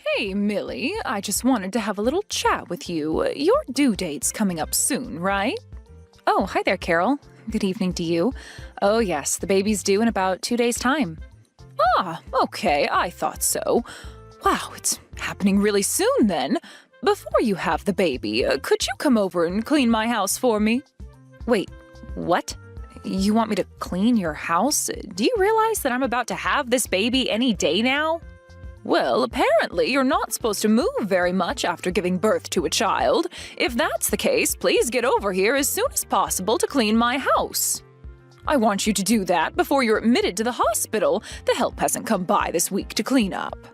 Hey, Millie, I just wanted to have a little chat with you. Your due date's coming up soon, right? Oh, hi there, Carol. Good evening to you. Oh, yes, the baby's due in about 2 days' time. Ah, okay, I thought so. Wow, it's happening really soon then. Before you have the baby, could you come over and clean my house for me? Wait, what? You want me to clean your house? Do you realize that I'm about to have this baby any day now? Well, apparently you're not supposed to move very much after giving birth to a child. If that's the case, please get over here as soon as possible to clean my house. I want you to do that before you're admitted to the hospital. The help hasn't come by this week to clean up.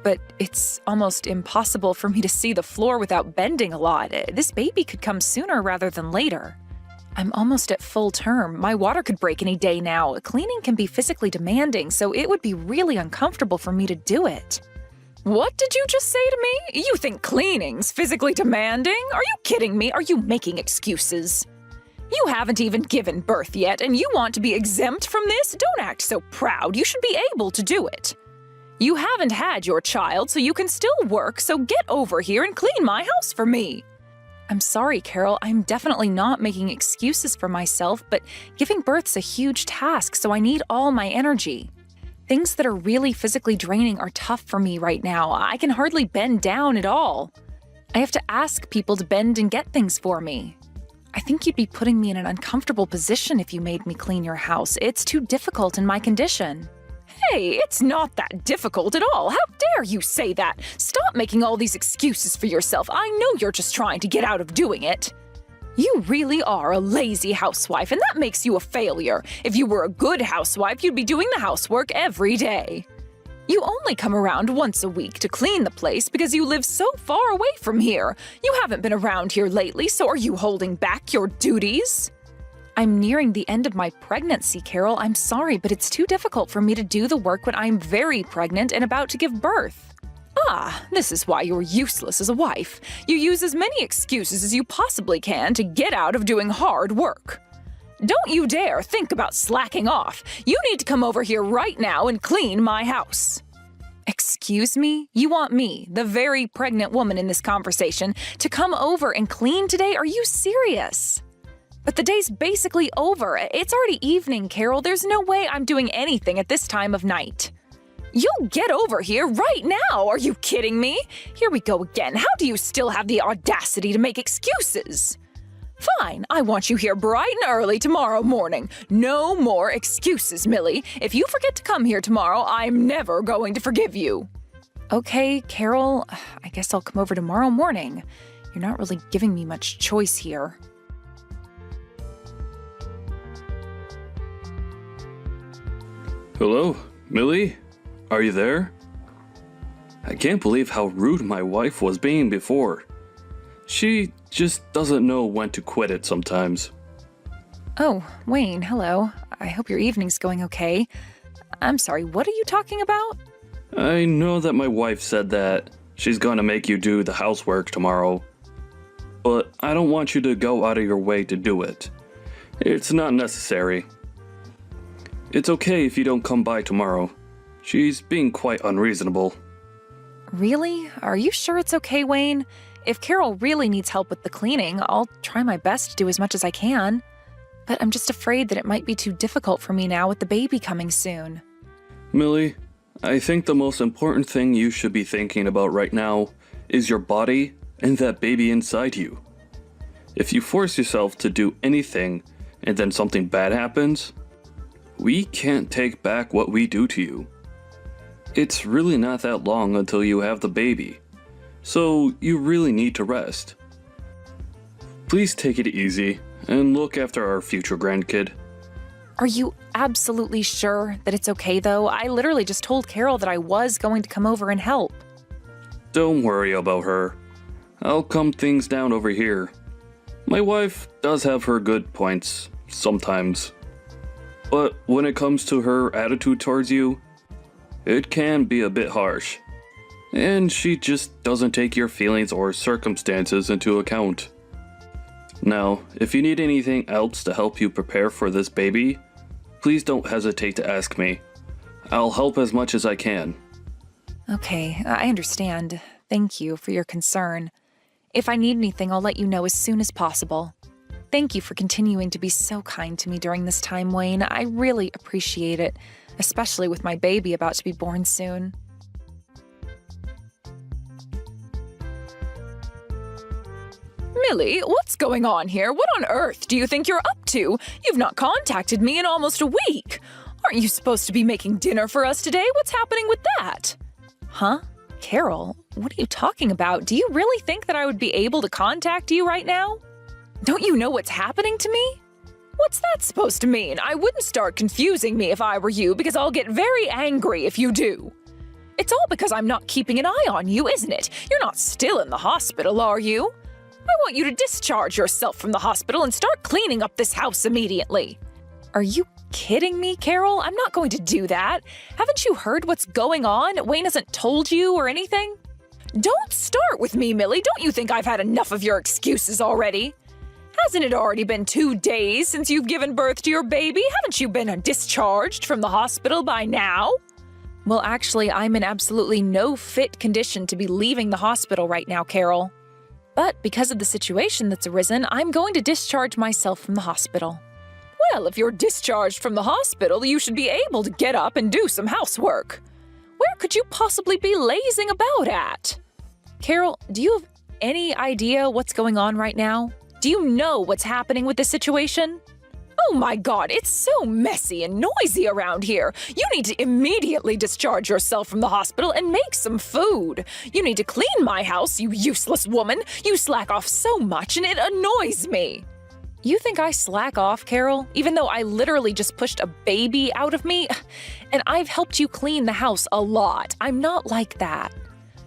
But it's almost impossible for me to see the floor without bending a lot. This baby could come sooner rather than later. I'm almost at full term. My water could break any day now. Cleaning can be physically demanding, so it would be really uncomfortable for me to do it. What did you just say to me? You think cleaning's physically demanding? Are you kidding me? Are you making excuses? You haven't even given birth yet, and you want to be exempt from this? Don't act so proud. You should be able to do it. You haven't had your child, so you can still work, so get over here and clean my house for me. I'm sorry, Carol. I'm definitely not making excuses for myself, but giving birth's a huge task, so I need all my energy. Things that are really physically draining are tough for me right now. I can hardly bend down at all. I have to ask people to bend and get things for me. I think you'd be putting me in an uncomfortable position if you made me clean your house. It's too difficult in my condition. Hey, it's not that difficult at all. How dare you say that? Stop making all these excuses for yourself. I know you're just trying to get out of doing it. You really are a lazy housewife, and that makes you a failure. If you were a good housewife, you'd be doing the housework every day. You only come around once a week to clean the place because you live so far away from here. You haven't been around here lately, so are you holding back your duties? I'm nearing the end of my pregnancy, Carol. I'm sorry, but it's too difficult for me to do the work when I'm very pregnant and about to give birth. Ah, this is why you're useless as a wife. You use as many excuses as you possibly can to get out of doing hard work. Don't you dare think about slacking off. You need to come over here right now and clean my house. Excuse me? You want me, the very pregnant woman in this conversation, to come over and clean today? Are you serious? But the day's basically over. It's already evening, Carol. There's no way I'm doing anything at this time of night. You'll get over here right now. Are you kidding me? Here we go again. How do you still have the audacity to make excuses? Fine, I want you here bright and early tomorrow morning. No more excuses, Millie. If you forget to come here tomorrow, I'm never going to forgive you. Okay, Carol, I guess I'll come over tomorrow morning. You're not really giving me much choice here. Hello, Millie? Are you there? I can't believe how rude my wife was being before. She just doesn't know when to quit it sometimes. Oh, Wayne, hello. I hope your evening's going okay. I'm sorry, what are you talking about? I know that my wife said that she's gonna make you do the housework tomorrow, but I don't want you to go out of your way to do it. It's not necessary. It's okay if you don't come by tomorrow. She's being quite unreasonable. Really? Are you sure it's okay, Wayne? If Carol really needs help with the cleaning, I'll try my best to do as much as I can. But I'm just afraid that it might be too difficult for me now with the baby coming soon. Millie, I think the most important thing you should be thinking about right now is your body and that baby inside you. If you force yourself to do anything and then something bad happens, we can't take back what we do to you. It's really not that long until you have the baby, so you really need to rest. Please take it easy and look after our future grandkid. Are you absolutely sure that it's okay, though? I literally just told Carol that I was going to come over and help. Don't worry about her. I'll calm things down over here. My wife does have her good points, sometimes. But when it comes to her attitude towards you, it can be a bit harsh. And she just doesn't take your feelings or circumstances into account. Now, if you need anything else to help you prepare for this baby, please don't hesitate to ask me. I'll help as much as I can. Okay, I understand. Thank you for your concern. If I need anything, I'll let you know as soon as possible. Thank you for continuing to be so kind to me during this time, Wayne. I really appreciate it, especially with my baby about to be born soon. Millie, what's going on here? What on earth do you think you're up to? You've not contacted me in almost a week. Aren't you supposed to be making dinner for us today? What's happening with that? Huh? Carol, what are you talking about? Do you really think that I would be able to contact you right now? Don't you know what's happening to me? What's that supposed to mean? I wouldn't start confusing me if I were you, because I'll get very angry if you do. It's all because I'm not keeping an eye on you, isn't it? You're not still in the hospital, are you? I want you to discharge yourself from the hospital and start cleaning up this house immediately. Are you kidding me, Carol? I'm not going to do that. Haven't you heard what's going on? Wayne hasn't told you or anything? Don't start with me, Millie. Don't you think I've had enough of your excuses already? Hasn't it already been 2 days since you've given birth to your baby? Haven't you been discharged from the hospital by now? Well, actually, I'm in absolutely no fit condition to be leaving the hospital right now, Carol. But because of the situation that's arisen, I'm going to discharge myself from the hospital. Well, if you're discharged from the hospital, you should be able to get up and do some housework. Where could you possibly be lazing about at? Carol, do you have any idea what's going on right now? Do you know what's happening with this situation? Oh my God, it's so messy and noisy around here. You need to immediately discharge yourself from the hospital and make some food. You need to clean my house, you useless woman. You slack off so much and it annoys me. You think I slack off, Carol, even though I literally just pushed a baby out of me? And I've helped you clean the house a lot. I'm not like that.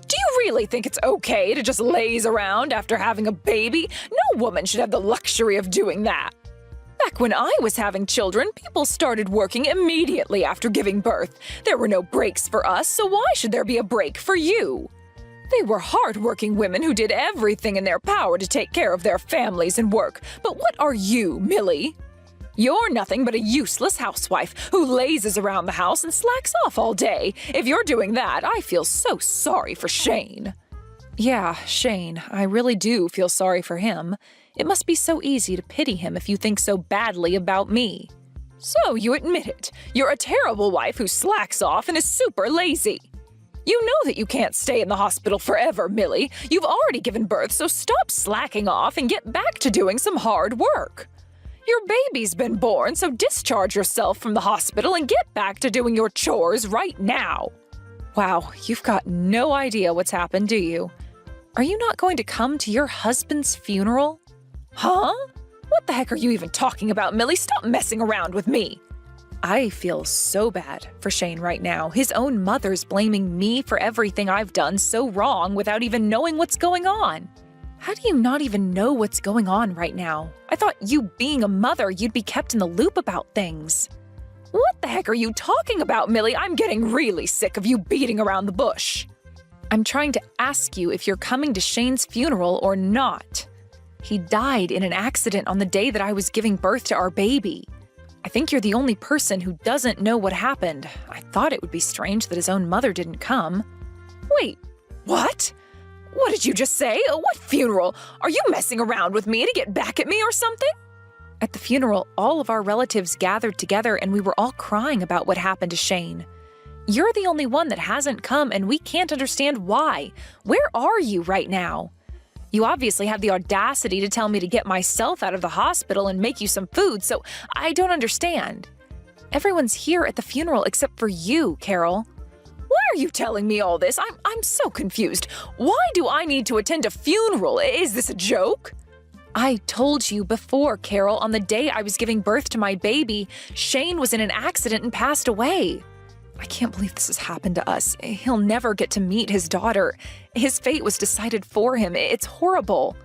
Do you really think it's okay to just laze around after having a baby? No woman should have the luxury of doing that. Back when I was having children, people started working immediately after giving birth. There were no breaks for us, so why should there be a break for you? They were hard-working women who did everything in their power to take care of their families and work. But what are you, Millie? You're nothing but a useless housewife who lazes around the house and slacks off all day. If you're doing that, I feel so sorry for Shane. Yeah, Shane, I really do feel sorry for him. It must be so easy to pity him if you think so badly about me. So you admit it. You're a terrible wife who slacks off and is super lazy. You know that you can't stay in the hospital forever, Millie. You've already given birth, so stop slacking off and get back to doing some hard work. Your baby's been born, so discharge yourself from the hospital and get back to doing your chores right now. Wow, you've got no idea what's happened, do you? Are you not going to come to your husband's funeral? Huh? What the heck are you even talking about, Millie? Stop messing around with me. I feel so bad for Shane right now. His own mother's blaming me for everything I've done so wrong without even knowing what's going on. How do you not even know what's going on right now? I thought you being a mother, you'd be kept in the loop about things. What the heck are you talking about, Millie? I'm getting really sick of you beating around the bush. I'm trying to ask you if you're coming to Shane's funeral or not. He died in an accident on the day that I was giving birth to our baby. I think you're the only person who doesn't know what happened. I thought it would be strange that his own mother didn't come. Wait, what? What did you just say? What funeral? Are you messing around with me to get back at me or something? At the funeral, all of our relatives gathered together and we were all crying about what happened to Shane. You're the only one that hasn't come and we can't understand why. Where are you right now? You obviously have the audacity to tell me to get myself out of the hospital and make you some food, so I don't understand. Everyone's here at the funeral except for you, Carol. Why are you telling me all this? I'm so confused. Why do I need to attend a funeral? Is this a joke? I told you before, Carol, on the day I was giving birth to my baby, Shane was in an accident and passed away. I can't believe this has happened to us. He'll never get to meet his daughter. His fate was decided for him. It's horrible.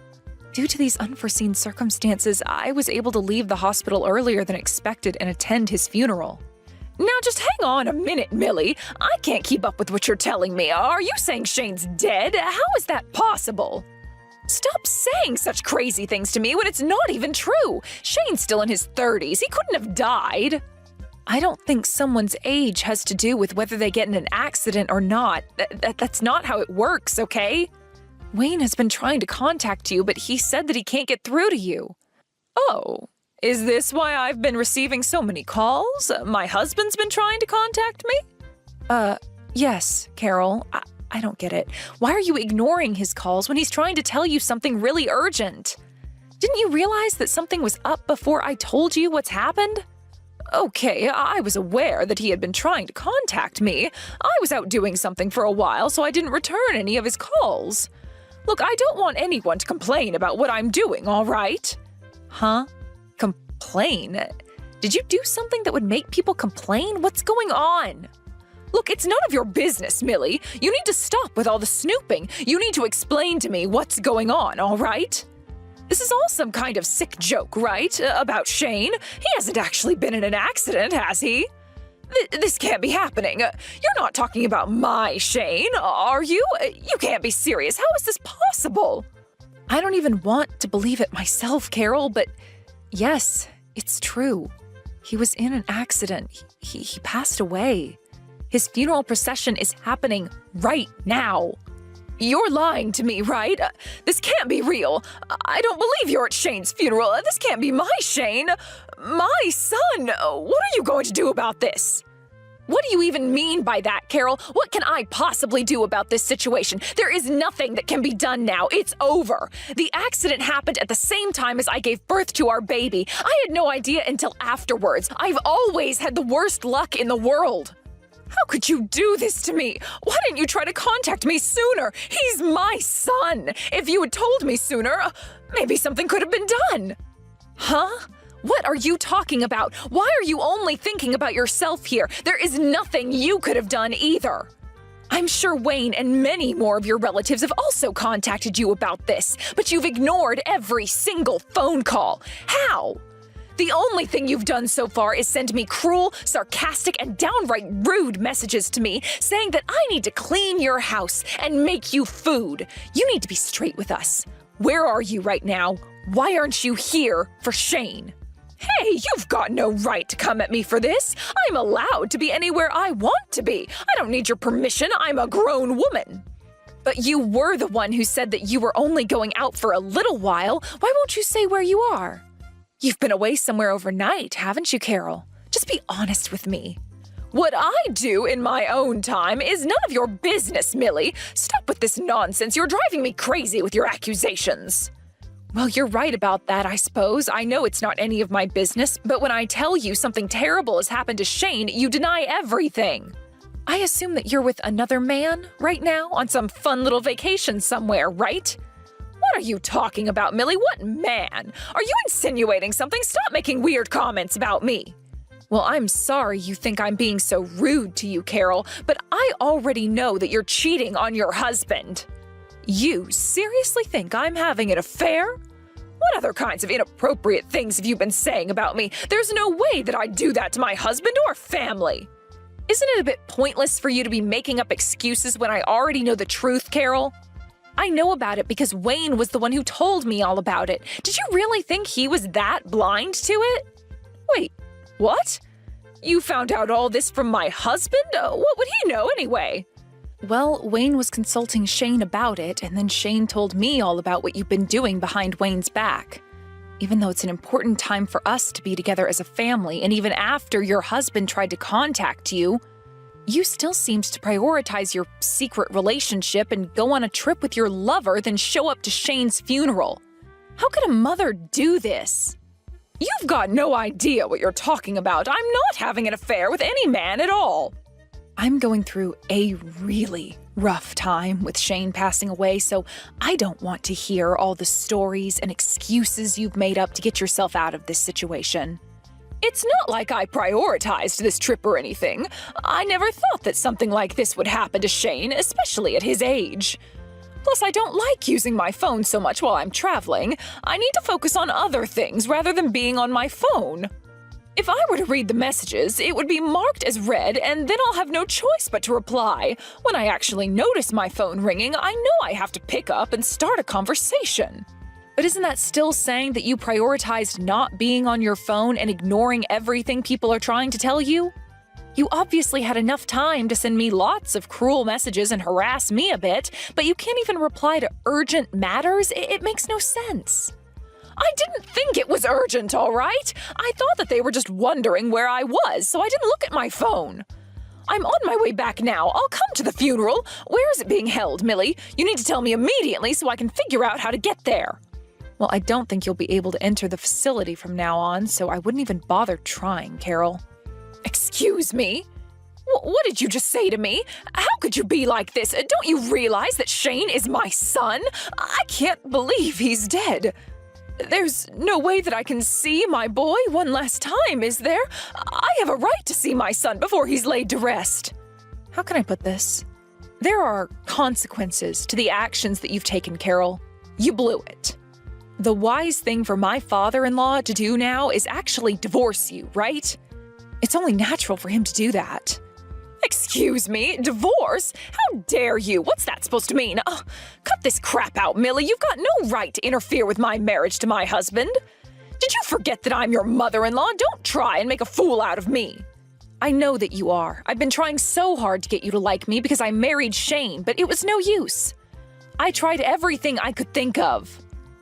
Due to these unforeseen circumstances, I was able to leave the hospital earlier than expected and attend his funeral. Now just hang on a minute, Millie. I can't keep up with what you're telling me. Are you saying Shane's dead? How is that possible? Stop saying such crazy things to me when it's not even true. Shane's still in his 30s. He couldn't have died. I don't think someone's age has to do with whether they get in an accident or not. That's not how it works, okay? Wayne has been trying to contact you, but he said that he can't get through to you. Oh, is this why I've been receiving so many calls? My husband's been trying to contact me? Yes, Carol. I don't get it. Why are you ignoring his calls when he's trying to tell you something really urgent? Didn't you realize that something was up before I told you what's happened? Okay, I was aware that he had been trying to contact me. I was out doing something for a while, so I didn't return any of his calls. Look, I don't want anyone to complain about what I'm doing, all right? Huh? Complain? Did you do something that would make people complain? What's going on? Look, it's none of your business, Millie. You need to stop with all the snooping. You need to explain to me what's going on, all right? This is all some kind of sick joke, right? About Shane? He hasn't actually been in an accident, has he? This can't be happening. You're not talking about my Shane, are you? You can't be serious. How is this possible? I don't even want to believe it myself, Carol, but yes, it's true. He was in an accident. He passed away. His funeral procession is happening right now. You're lying to me, right? This can't be real. I don't believe you're at Shane's funeral. This can't be my Shane. My son. What are you going to do about this? What do you even mean by that, Carol? What can I possibly do about this situation? There is nothing that can be done now. It's over. The accident happened at the same time as I gave birth to our baby. I had no idea until afterwards. I've always had the worst luck in the world. How could you do this to me? Why didn't you try to contact me sooner? He's my son. If you had told me sooner, maybe something could have been done. Huh? What are you talking about? Why are you only thinking about yourself here? There is nothing you could have done either. I'm sure Wayne and many more of your relatives have also contacted you about this, but you've ignored every single phone call. How? The only thing you've done so far is send me cruel, sarcastic, and downright rude messages to me saying that I need to clean your house and make you food. You need to be straight with us. Where are you right now? Why aren't you here for Shane? Hey, you've got no right to come at me for this. I'm allowed to be anywhere I want to be. I don't need your permission. I'm a grown woman. But you were the one who said that you were only going out for a little while. Why won't you say where you are? You've been away somewhere overnight, haven't you, Carol? Just be honest with me. What I do in my own time is none of your business, Millie. Stop with this nonsense. You're driving me crazy with your accusations. Well, you're right about that, I suppose. I know it's not any of my business, but when I tell you something terrible has happened to Shane, you deny everything. I assume that you're with another man right now on some fun little vacation somewhere, right? What are you talking about, Millie? What man? Are you insinuating something? Stop making weird comments about me. Well, I'm sorry you think I'm being so rude to you, Carol, but I already know that you're cheating on your husband. You seriously think I'm having an affair? What other kinds of inappropriate things have you been saying about me? There's no way that I'd do that to my husband or family. Isn't it a bit pointless for you to be making up excuses when I already know the truth, Carol? I know about it because Wayne was the one who told me all about it. Did you really think he was that blind to it? Wait, what? You found out all this from my husband? What would he know anyway? Well, Wayne was consulting Shane about it, and then Shane told me all about what you've been doing behind Wayne's back. Even though it's an important time for us to be together as a family, and even after your husband tried to contact you, you still seemed to prioritize your secret relationship and go on a trip with your lover than show up to Shane's funeral. How could a mother do this? You've got no idea what you're talking about. I'm not having an affair with any man at all. I'm going through a really rough time with Shane passing away, so I don't want to hear all the stories and excuses you've made up to get yourself out of this situation. It's not like I prioritized this trip or anything. I never thought that something like this would happen to Shane, especially at his age. Plus, I don't like using my phone so much while I'm traveling. I need to focus on other things rather than being on my phone. If I were to read the messages, it would be marked as read, and then I'll have no choice but to reply. When I actually notice my phone ringing, I know I have to pick up and start a conversation. But isn't that still saying that you prioritized not being on your phone and ignoring everything people are trying to tell you? You obviously had enough time to send me lots of cruel messages and harass me a bit, but you can't even reply to urgent matters? It makes no sense. I didn't think it was urgent, all right? I thought that they were just wondering where I was, so I didn't look at my phone. I'm on my way back now. I'll come to the funeral. Where is it being held, Millie? You need to tell me immediately so I can figure out how to get there. Well, I don't think you'll be able to enter the facility from now on, so I wouldn't even bother trying, Carol. Excuse me? What did you just say to me? How could you be like this? Don't you realize that Shane is my son? I can't believe he's dead. There's no way that I can see my boy one last time, is there? I have a right to see my son before he's laid to rest. How can I put this? There are consequences to the actions that you've taken, Carol. You blew it. The wise thing for my father-in-law to do now is actually divorce you, right? It's only natural for him to do that. Excuse me, divorce? How dare you? What's that supposed to mean? Cut this crap out, Millie. You've got no right to interfere with my marriage to my husband. Did you forget that I'm your mother-in-law? Don't try and make a fool out of me. I know that you are. I've been trying so hard to get you to like me because I married Shane, but it was no use. I tried everything I could think of.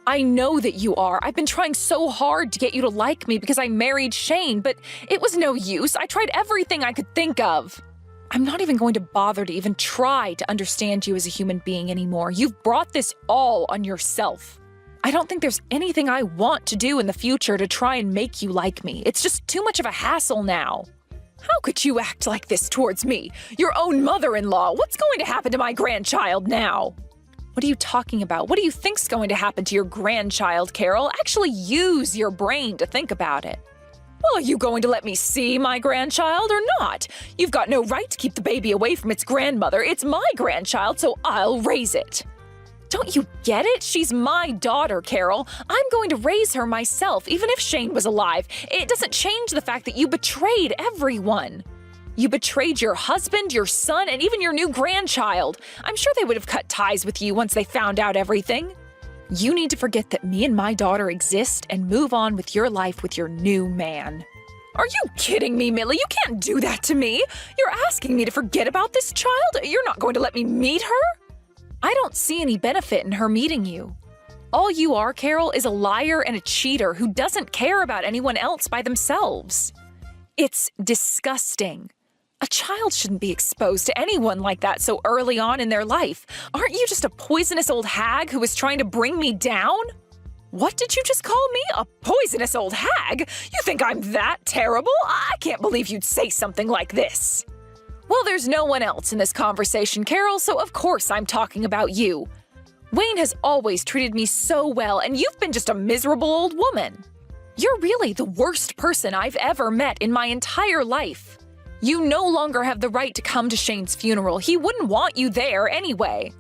I know that you are. I've been trying so hard to get you to like me because I married Shane, but it was no use. I tried everything I could think of. I'm not even going to bother to even try to understand you as a human being anymore. You've brought this all on yourself. I don't think there's anything I want to do in the future to try and make you like me. It's just too much of a hassle now. How could you act like this towards me? Your own mother-in-law. What's going to happen to my grandchild now? What are you talking about? What do you think's going to happen to your grandchild, Carol? Actually use your brain to think about it. Well, are you going to let me see my grandchild or not? You've got no right to keep the baby away from its grandmother. It's my grandchild, so I'll raise it. Don't you get it? She's my daughter, Carol. I'm going to raise her myself, even if Shane was alive. It doesn't change the fact that you betrayed everyone. You betrayed your husband, your son, and even your new grandchild. I'm sure they would have cut ties with you once they found out everything. You need to forget that me and my daughter exist and move on with your life with your new man. Are you kidding me, Millie? You can't do that to me. You're asking me to forget about this child? You're not going to let me meet her? I don't see any benefit in her meeting you. All you are, Carol, is a liar and a cheater who doesn't care about anyone else by themselves. It's disgusting. A child shouldn't be exposed to anyone like that so early on in their life. Aren't you just a poisonous old hag who is trying to bring me down? What did you just call me? A poisonous old hag? You think I'm that terrible? I can't believe you'd say something like this. Well, there's no one else in this conversation, Carol, so of course I'm talking about you. Wayne has always treated me so well, and you've been just a miserable old woman. You're really the worst person I've ever met in my entire life. You no longer have the right to come to Shane's funeral. He wouldn't want you there anyway.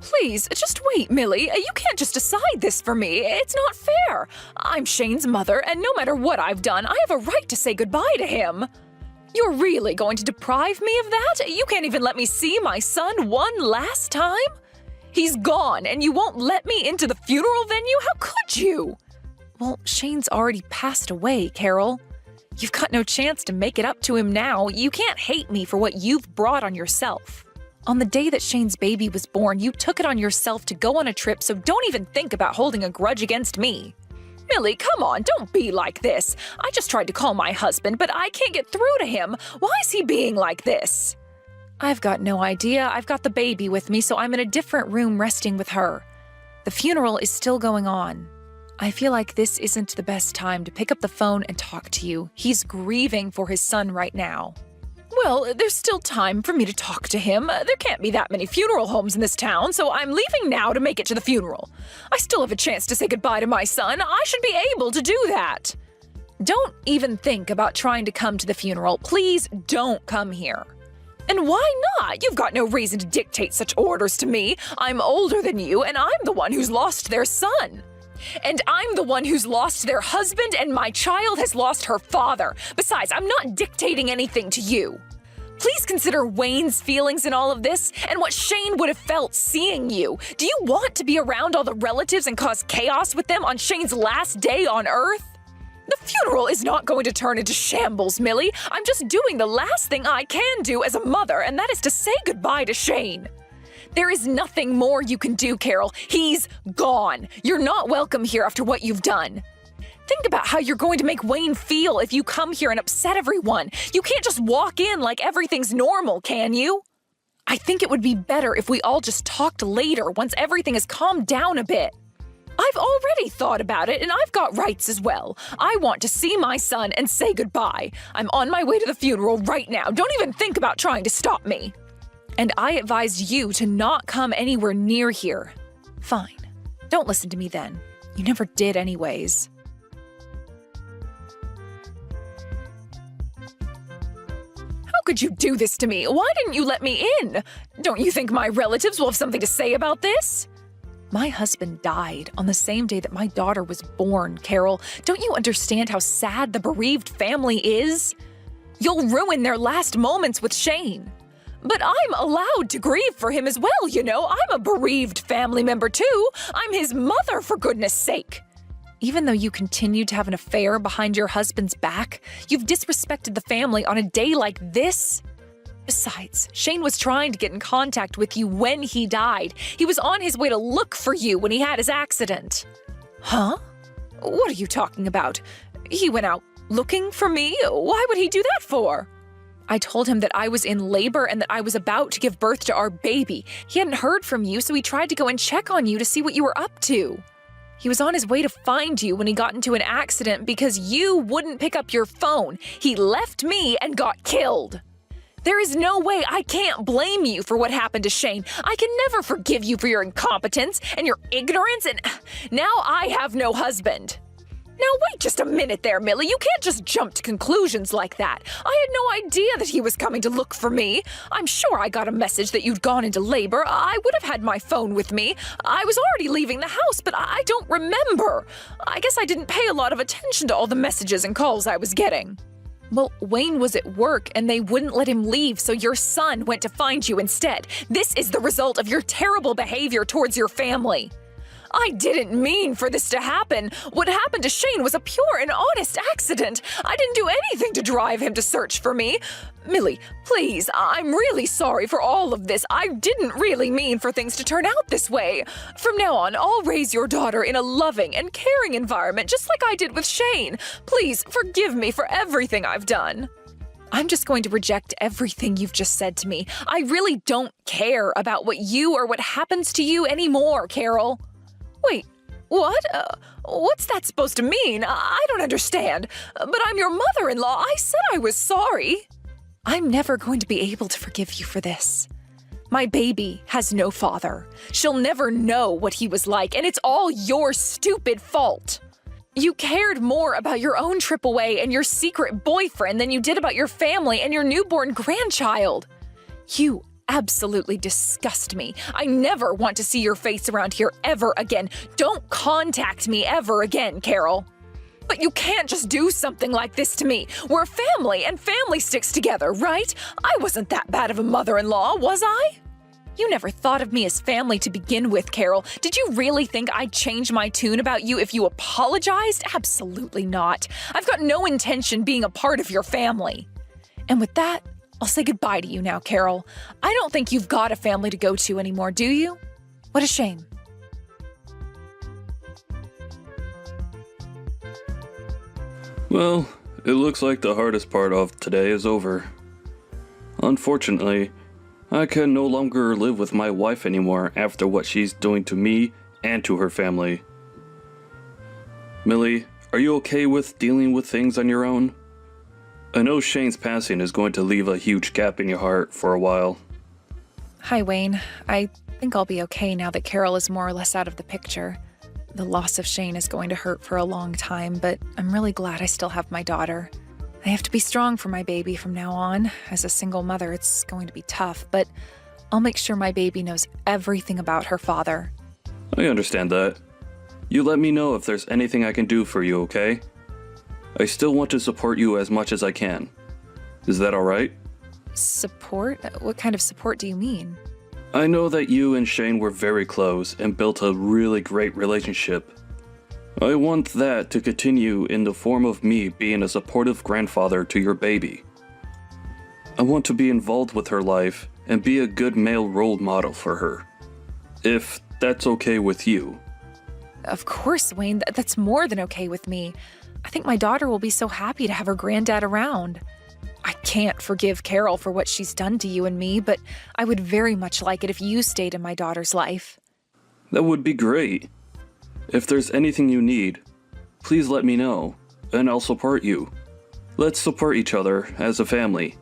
Please, just wait, Millie. You can't just decide this for me. It's not fair. I'm Shane's mother, and no matter what I've done, I have a right to say goodbye to him. You're really going to deprive me of that? You can't even let me see my son one last time? He's gone, and you won't let me into the funeral venue? How could you? Well, Shane's already passed away, Carol. You've got no chance to make it up to him now. You can't hate me for what you've brought on yourself. On the day that Shane's baby was born, you took it on yourself to go on a trip, so don't even think about holding a grudge against me. Millie, come on, don't be like this. I just tried to call my husband, but I can't get through to him. Why is he being like this? I've got no idea. I've got the baby with me, so I'm in a different room resting with her. The funeral is still going on. I feel like this isn't the best time to pick up the phone and talk to you. He's grieving for his son right now. Well, there's still time for me to talk to him. There can't be that many funeral homes in this town, so I'm leaving now to make it to the funeral. I still have a chance to say goodbye to my son. I should be able to do that. Don't even think about trying to come to the funeral. Please don't come here. And why not? You've got no reason to dictate such orders to me. I'm older than you, and I'm the one who's lost their son. And I'm the one who's lost their husband, and my child has lost her father. Besides, I'm not dictating anything to you. Please consider Wayne's feelings in all of this and what Shane would have felt seeing you. Do you want to be around all the relatives and cause chaos with them on Shane's last day on Earth? The funeral is not going to turn into shambles, Millie. I'm just doing the last thing I can do as a mother, and that is to say goodbye to Shane. There is nothing more you can do, Carol. He's gone. You're not welcome here after what you've done. Think about how you're going to make Wayne feel if you come here and upset everyone. You can't just walk in like everything's normal, can you? I think it would be better if we all just talked later once everything has calmed down a bit. I've already thought about it, and I've got rights as well. I want to see my son and say goodbye. I'm on my way to the funeral right now. Don't even think about trying to stop me. And I advised you to not come anywhere near here. Fine. Don't listen to me then. You never did anyways. How could you do this to me? Why didn't you let me in? Don't you think my relatives will have something to say about this? My husband died on the same day that my daughter was born, Carol. Don't you understand how sad the bereaved family is? You'll ruin their last moments with Shane. But I'm allowed to grieve for him as well, you know. I'm a bereaved family member too. I'm his mother, for goodness sake. Even though you continued to have an affair behind your husband's back, you've disrespected the family on a day like this? Besides, Shane was trying to get in contact with you when he died. He was on his way to look for you when he had his accident. Huh? What are you talking about? He went out looking for me? Why would he do that for? I told him that I was in labor and that I was about to give birth to our baby. He hadn't heard from you, so he tried to go and check on you to see what you were up to. He was on his way to find you when he got into an accident because you wouldn't pick up your phone. He left me and got killed. There is no way I can't blame you for what happened to Shane. I can never forgive you for your incompetence and your ignorance, and now I have no husband. Now wait just a minute there, Millie. You can't just jump to conclusions like that. I had no idea that he was coming to look for me. I'm sure I got a message that you'd gone into labor. I would have had my phone with me. I was already leaving the house, but I don't remember. I guess I didn't pay a lot of attention to all the messages and calls I was getting. Well, Wayne was at work and they wouldn't let him leave, so your son went to find you instead. This is the result of your terrible behavior towards your family. I didn't mean for this to happen. What happened to Shane was a pure and honest accident. I didn't do anything to drive him to search for me. Millie, please, I'm really sorry for all of this. I didn't really mean for things to turn out this way. From now on, I'll raise your daughter in a loving and caring environment, just like I did with Shane. Please forgive me for everything I've done. I'm just going to reject everything you've just said to me. I really don't care about what you or what happens to you anymore, Carol. Wait, what? What's that supposed to mean? I don't understand. But I'm your mother-in-law. I said I was sorry. I'm never going to be able to forgive you for this. My baby has no father. She'll never know what he was like, and it's all your stupid fault. You cared more about your own trip away and your secret boyfriend than you did about your family and your newborn grandchild. You absolutely disgust me. I never want to see your face around here ever again. Don't contact me ever again, Carol. But you can't just do something like this to me. We're a family, and family sticks together, right? I wasn't that bad of a mother-in-law, was I? You never thought of me as family to begin with, Carol. Did you really think I'd change my tune about you if you apologized? Absolutely not. I've got no intention being a part of your family. And with that, I'll say goodbye to you now, Carol. I don't think you've got a family to go to anymore, do you? What a shame. Well, it looks like the hardest part of today is over. Unfortunately, I can no longer live with my wife anymore after what she's doing to me and to her family. Millie, are you okay with dealing with things on your own? I know Shane's passing is going to leave a huge gap in your heart for a while. Hi, Wayne. I think I'll be okay now that Carol is more or less out of the picture. The loss of Shane is going to hurt for a long time, but I'm really glad I still have my daughter. I have to be strong for my baby from now on. As a single mother, it's going to be tough, but I'll make sure my baby knows everything about her father. I understand that. You let me know if there's anything I can do for you, okay? I still want to support you as much as I can. Is that alright? Support? What kind of support do you mean? I know that you and Shane were very close and built a really great relationship. I want that to continue in the form of me being a supportive grandfather to your baby. I want to be involved with her life and be a good male role model for her. If that's okay with you. Of course, Wayne. That's more than okay with me. I think my daughter will be so happy to have her granddad around. I can't forgive Carol for what she's done to you and me, but I would very much like it if you stayed in my daughter's life. That would be great. If there's anything you need, please let me know, and I'll support you. Let's support each other as a family,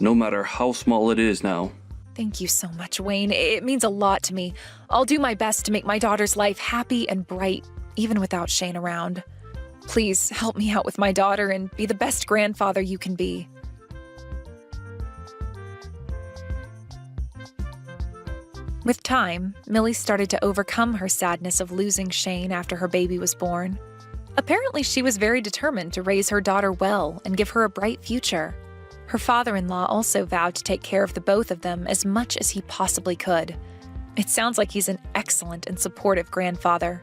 no matter how small it is now. Thank you so much, Wayne. It means a lot to me. I'll do my best to make my daughter's life happy and bright, even without Shane around. Please help me out with my daughter and be the best grandfather you can be. With time, Millie started to overcome her sadness of losing Shane after her baby was born. Apparently, she was very determined to raise her daughter well and give her a bright future. Her father-in-law also vowed to take care of the both of them as much as he possibly could. It sounds like he's an excellent and supportive grandfather.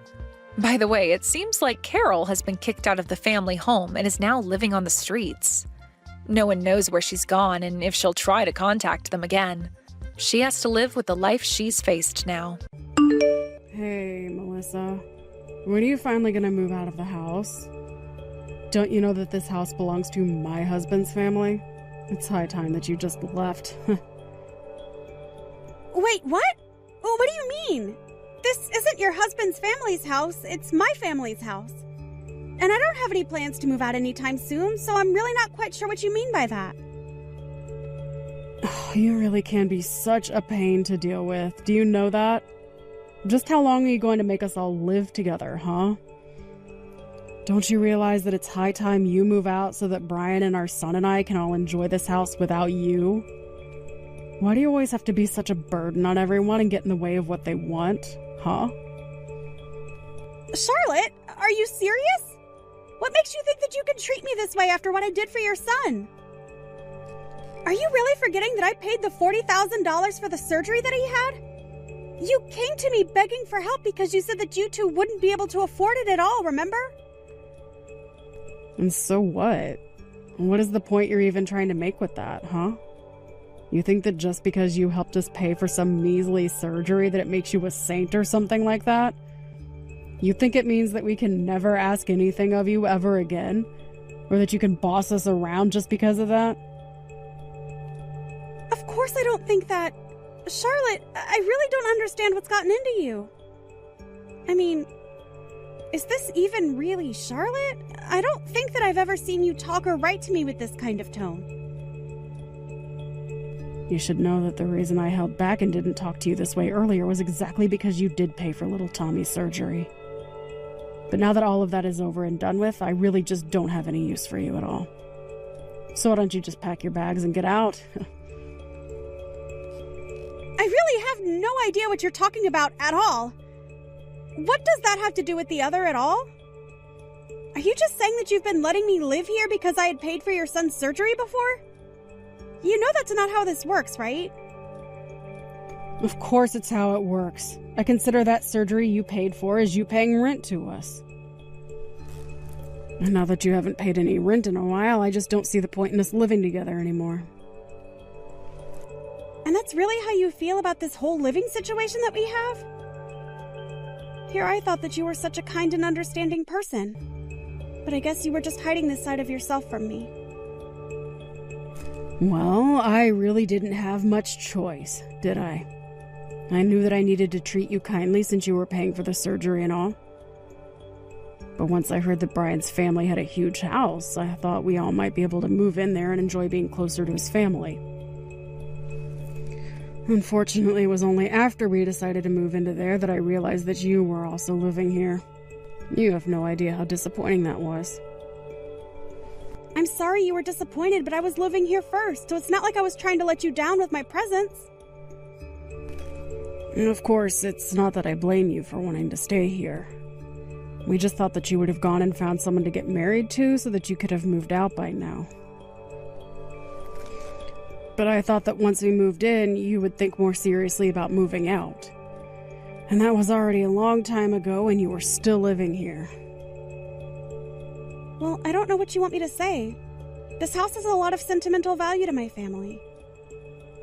By the way, it seems like Carol has been kicked out of the family home and is now living on the streets. No one knows where she's gone and if she'll try to contact them again. She has to live with the life she's faced now. Hey, Melissa. When are you finally gonna move out of the house? Don't you know that this house belongs to my husband's family? It's high time that you just left. Wait, what? Oh, what do you mean? This isn't your husband's family's house, it's my family's house. And I don't have any plans to move out anytime soon, so I'm really not quite sure what you mean by that. You really can be such a pain to deal with. Do you know that? Just how long are you going to make us all live together, huh? Don't you realize that it's high time you move out so that Brian and our son and I can all enjoy this house without you? Why do you always have to be such a burden on everyone and get in the way of what they want, huh? Charlotte, are you serious? What makes you think that you can treat me this way after what I did for your son? Are you really forgetting that I paid the $40,000 for the surgery that he had? You came to me begging for help because you said that you two wouldn't be able to afford it at all, remember? And so what? What is the point you're even trying to make with that, huh? You think that just because you helped us pay for some measly surgery that it makes you a saint or something like that? You think it means that we can never ask anything of you ever again? Or that you can boss us around just because of that? Of course I don't think that. Charlotte, I really don't understand what's gotten into you. I mean, is this even really Charlotte? I don't think that I've ever seen you talk or write to me with this kind of tone. You should know that the reason I held back and didn't talk to you this way earlier was exactly because you did pay for little Tommy's surgery. But now that all of that is over and done with, I really just don't have any use for you at all. So why don't you just pack your bags and get out? I really have no idea what you're talking about at all. What does that have to do with the other at all? Are you just saying that you've been letting me live here because I had paid for your son's surgery before? You know that's not how this works, right? Of course it's how it works. I consider that surgery you paid for as you paying rent to us. And now that you haven't paid any rent in a while, I just don't see the point in us living together anymore. And that's really how you feel about this whole living situation that we have? Here I thought that you were such a kind and understanding person. But I guess you were just hiding this side of yourself from me. Well, I really didn't have much choice, did I? I knew that I needed to treat you kindly since you were paying for the surgery and all. But once I heard that Brian's family had a huge house, I thought we all might be able to move in there and enjoy being closer to his family. Unfortunately, it was only after we decided to move into there that I realized that you were also living here. You have no idea how disappointing that was. I'm sorry you were disappointed, but I was living here first, so it's not like I was trying to let you down with my presence. And of course, it's not that I blame you for wanting to stay here. We just thought that you would have gone and found someone to get married to so that you could have moved out by now. But I thought that once we moved in, you would think more seriously about moving out. And that was already a long time ago, and you were still living here. Well, I don't know what you want me to say. This house has a lot of sentimental value to my family.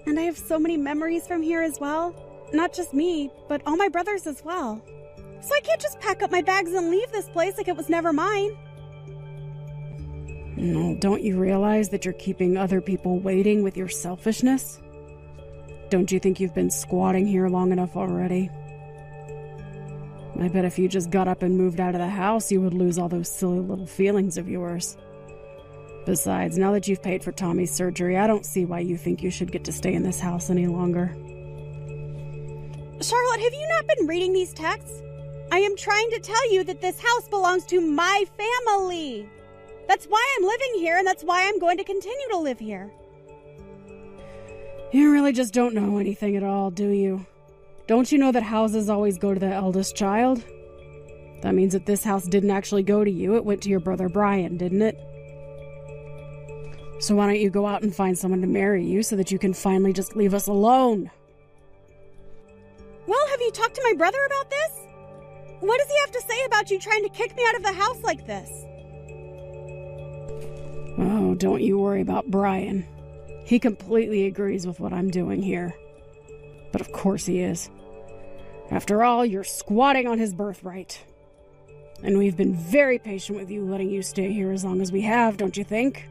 And I have so many memories from here as well. Not just me, but all my brothers as well. So I can't just pack up my bags and leave this place like it was never mine. No, don't you realize that you're keeping other people waiting with your selfishness? Don't you think you've been squatting here long enough already? I bet if you just got up and moved out of the house, you would lose all those silly little feelings of yours. Besides, now that you've paid for Tommy's surgery, I don't see why you think you should get to stay in this house any longer. Charlotte, have you not been reading these texts? I am trying to tell you that this house belongs to my family. That's why I'm living here, and that's why I'm going to continue to live here. You really just don't know anything at all, do you? Don't you know that houses always go to the eldest child? That means that this house didn't actually go to you, it went to your brother Brian, didn't it? So why don't you go out and find someone to marry you so that you can finally just leave us alone? Well, have you talked to my brother about this? What does he have to say about you trying to kick me out of the house like this? Oh, don't you worry about Brian. He completely agrees with what I'm doing here. But of course he is. After all, you're squatting on his birthright. And we've been very patient with you, letting you stay here as long as we have, don't you think?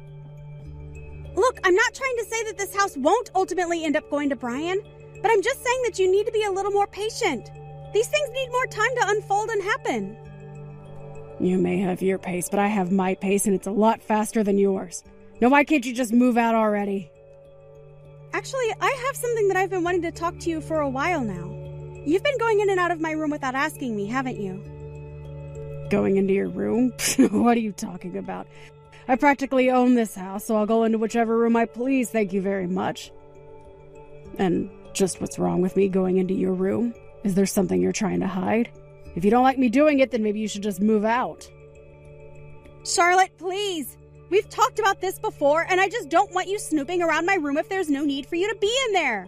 Look, I'm not trying to say that this house won't ultimately end up going to Brian, but I'm just saying that you need to be a little more patient. These things need more time to unfold and happen. You may have your pace, but I have my pace, and it's a lot faster than yours. Now why can't you just move out already? Actually, I have something that I've been wanting to talk to you for a while now. You've been going in and out of my room without asking me, haven't you? Going into your room? What are you talking about? I practically own this house, so I'll go into whichever room I please, thank you very much. And just what's wrong with me going into your room? Is there something you're trying to hide? If you don't like me doing it, then maybe you should just move out. Charlotte, please! We've talked about this before, and I just don't want you snooping around my room if there's no need for you to be in there.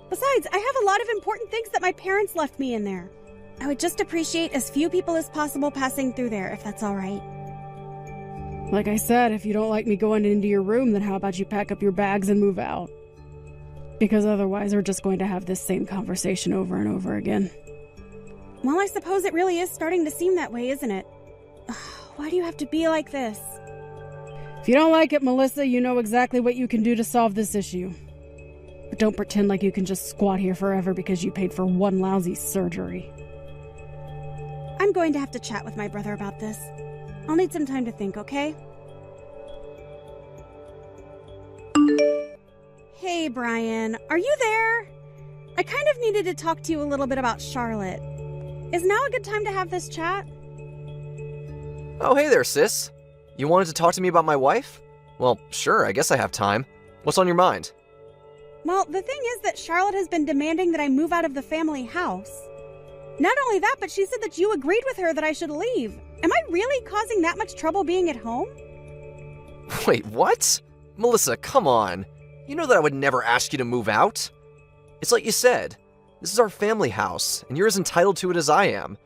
Besides, I have a lot of important things that my parents left me in there. I would just appreciate as few people as possible passing through there, if that's all right. Like I said, if you don't like me going into your room, then how about you pack up your bags and move out? Because otherwise we're just going to have this same conversation over and over again. Well, I suppose it really is starting to seem that way, isn't it? Why do you have to be like this? If you don't like it, Melissa, you know exactly what you can do to solve this issue. But don't pretend like you can just squat here forever because you paid for one lousy surgery. I'm going to have to chat with my brother about this. I'll need some time to think, okay? Hey, Brian, are you there? I kind of needed to talk to you a little bit about Charlotte. Is now a good time to have this chat? Oh, hey there, sis. You wanted to talk to me about my wife? Well, sure, I guess I have time. What's on your mind? Well, the thing is that Charlotte has been demanding that I move out of the family house. Not only that, but she said that you agreed with her that I should leave. Am I really causing that much trouble being at home? Wait, what? Melissa, come on. You know that I would never ask you to move out. It's like you said. This is our family house, and you're as entitled to it as I am.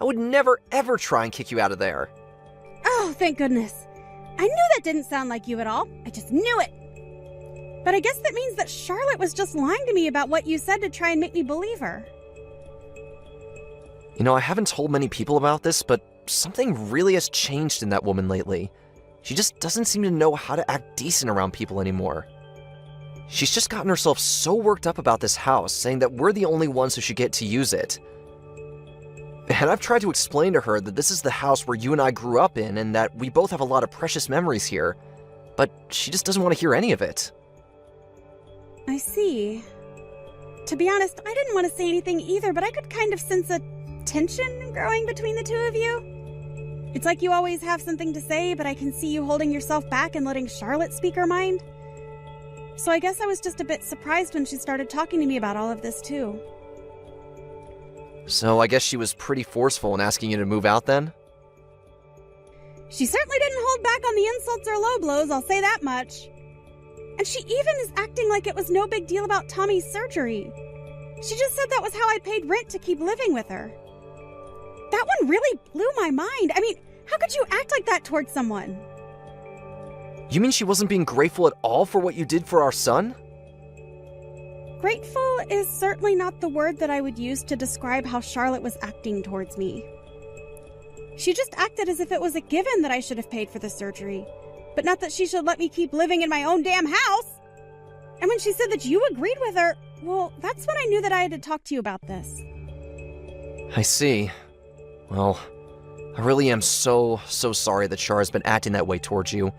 I would never, ever try and kick you out of there. Oh, thank goodness. I knew that didn't sound like you at all. I just knew it. But I guess that means that Charlotte was just lying to me about what you said to try and make me believe her. You know, I haven't told many people about this, but something really has changed in that woman lately. She just doesn't seem to know how to act decent around people anymore. She's just gotten herself so worked up about this house, saying that we're the only ones who should get to use it. And I've tried to explain to her that this is the house where you and I grew up in and that we both have a lot of precious memories here, but she just doesn't want to hear any of it. I see. To be honest, I didn't want to say anything either, but I could kind of sense a tension growing between the two of you. It's like you always have something to say, but I can see you holding yourself back and letting Charlotte speak her mind. So I guess I was just a bit surprised when she started talking to me about all of this too. So I guess she was pretty forceful in asking you to move out then? She certainly didn't hold back on the insults or low blows, I'll say that much. And she even is acting like it was no big deal about Tommy's surgery. She just said that was how I paid rent to keep living with her. That one really blew my mind. I mean, how could you act like that towards someone? You mean she wasn't being grateful at all for what you did for our son? Grateful is certainly not the word that I would use to describe how Charlotte was acting towards me. She just acted as if it was a given that I should have paid for the surgery, but not that she should let me keep living in my own damn house. And when she said that you agreed with her, well, that's when I knew that I had to talk to you about this. I see. Well, I really am so sorry that Char's been acting that way towards you.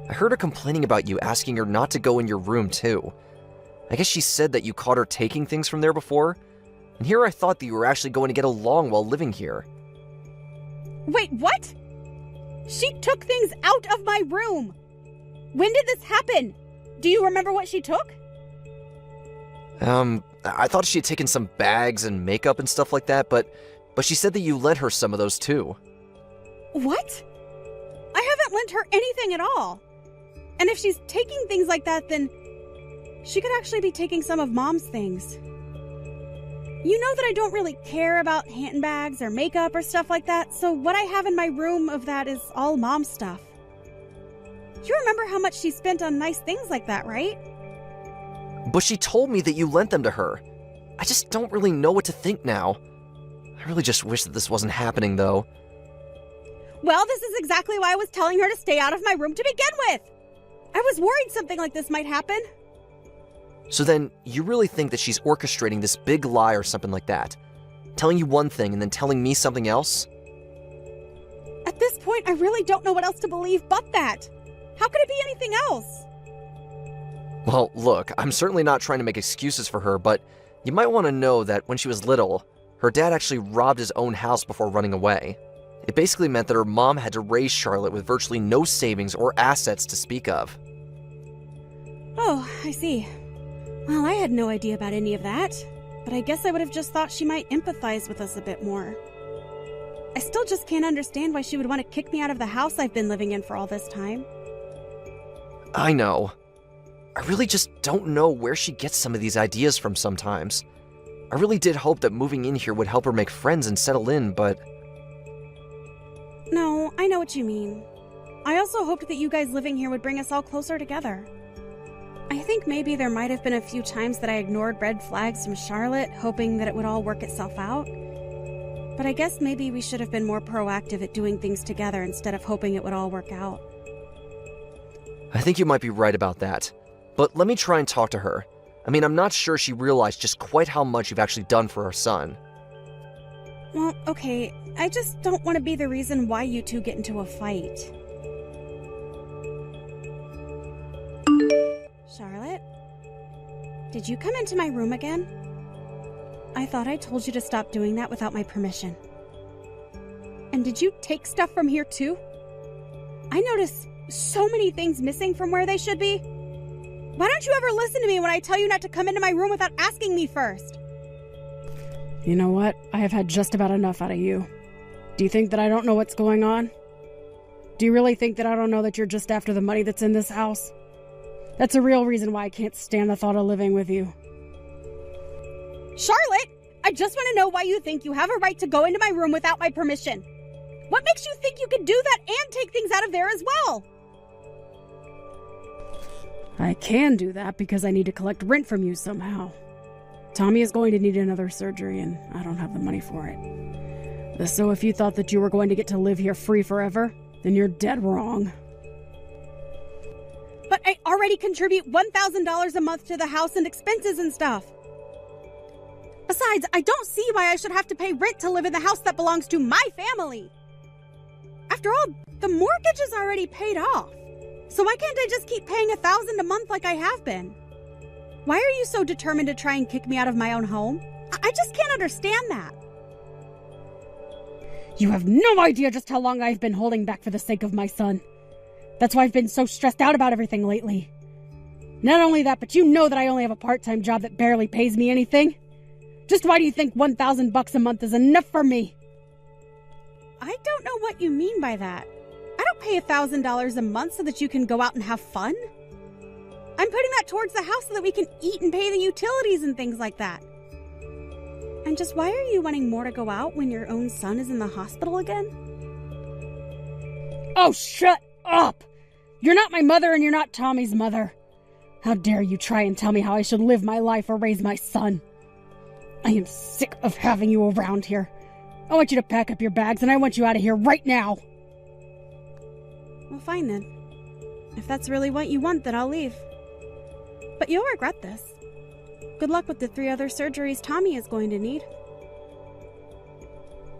I heard her complaining about you, asking her not to go in your room, too. I guess she said that you caught her taking things from there before, and here I thought that you were actually going to get along while living here. Wait, what? She took things out of my room. When did this happen? Do you remember what she took? I thought she had taken some bags and makeup and stuff like that, but she said that you lent her some of those too. What? I haven't lent her anything at all. And if she's taking things like that, then she could actually be taking some of Mom's things. You know that I don't really care about handbags or makeup or stuff like that, so what I have in my room of that is all Mom's stuff. You remember how much she spent on nice things like that, right? But she told me that you lent them to her. I just don't really know what to think now. I really just wish that this wasn't happening, though. Well, this is exactly why I was telling her to stay out of my room to begin with. I was worried something like this might happen. So then, you really think that she's orchestrating this big lie or something like that? Telling you one thing and then telling me something else? At this point, I really don't know what else to believe but that. How could it be anything else? Well, look, I'm certainly not trying to make excuses for her, but you might want to know that when she was little, her dad actually robbed his own house before running away. It basically meant that her mom had to raise Charlotte with virtually no savings or assets to speak of. Oh, I see. Well, I had no idea about any of that, but I guess I would have just thought she might empathize with us a bit more. I still just can't understand why she would want to kick me out of the house I've been living in for all this time. I know. I really just don't know where she gets some of these ideas from sometimes. I really did hope that moving in here would help her make friends and settle in, but... No, I know what you mean. I also hoped that you guys living here would bring us all closer together. I think maybe there might have been a few times that I ignored red flags from Charlotte, hoping that it would all work itself out. But I guess maybe we should have been more proactive at doing things together instead of hoping it would all work out. I think you might be right about that. But let me try and talk to her. I mean, I'm not sure she realized just quite how much you've actually done for her son. Well, okay, I just don't want to be the reason why you two get into a fight. Charlotte? Did you come into my room again? I thought I told you to stop doing that without my permission. And did you take stuff from here too? I noticed so many things missing from where they should be. Why don't you ever listen to me when I tell you not to come into my room without asking me first? You know what? I have had just about enough out of you. Do you think that I don't know what's going on? Do you really think that I don't know that you're just after the money that's in this house? That's a real reason why I can't stand the thought of living with you. Charlotte, I just want to know why you think you have a right to go into my room without my permission. What makes you think you can do that and take things out of there as well? I can do that because I need to collect rent from you somehow. Tommy is going to need another surgery and I don't have the money for it. So if you thought that you were going to get to live here free forever, then you're dead wrong. But I already contribute $1,000 a month to the house and expenses and stuff. Besides, I don't see why I should have to pay rent to live in the house that belongs to my family. After all, the mortgage is already paid off. So why can't I just keep paying $1,000 a month like I have been? Why are you so determined to try and kick me out of my own home? I just can't understand that. You have no idea just how long I've been holding back for the sake of my son. That's why I've been so stressed out about everything lately. Not only that, but you know that I only have a part-time job that barely pays me anything. Just why do you think $1,000 a month is enough for me? I don't know what you mean by that. I don't pay $1,000 a month so that you can go out and have fun. I'm putting that towards the house so that we can eat and pay the utilities and things like that. And just why are you wanting more to go out when your own son is in the hospital again? Oh, shut up! You're not my mother and you're not Tommy's mother. How dare you try and tell me how I should live my life or raise my son? I am sick of having you around here. I want you to pack up your bags and I want you out of here right now. Well, fine then. If that's really what you want, then I'll leave. But you'll regret this. Good luck with the 3 other surgeries Tommy is going to need.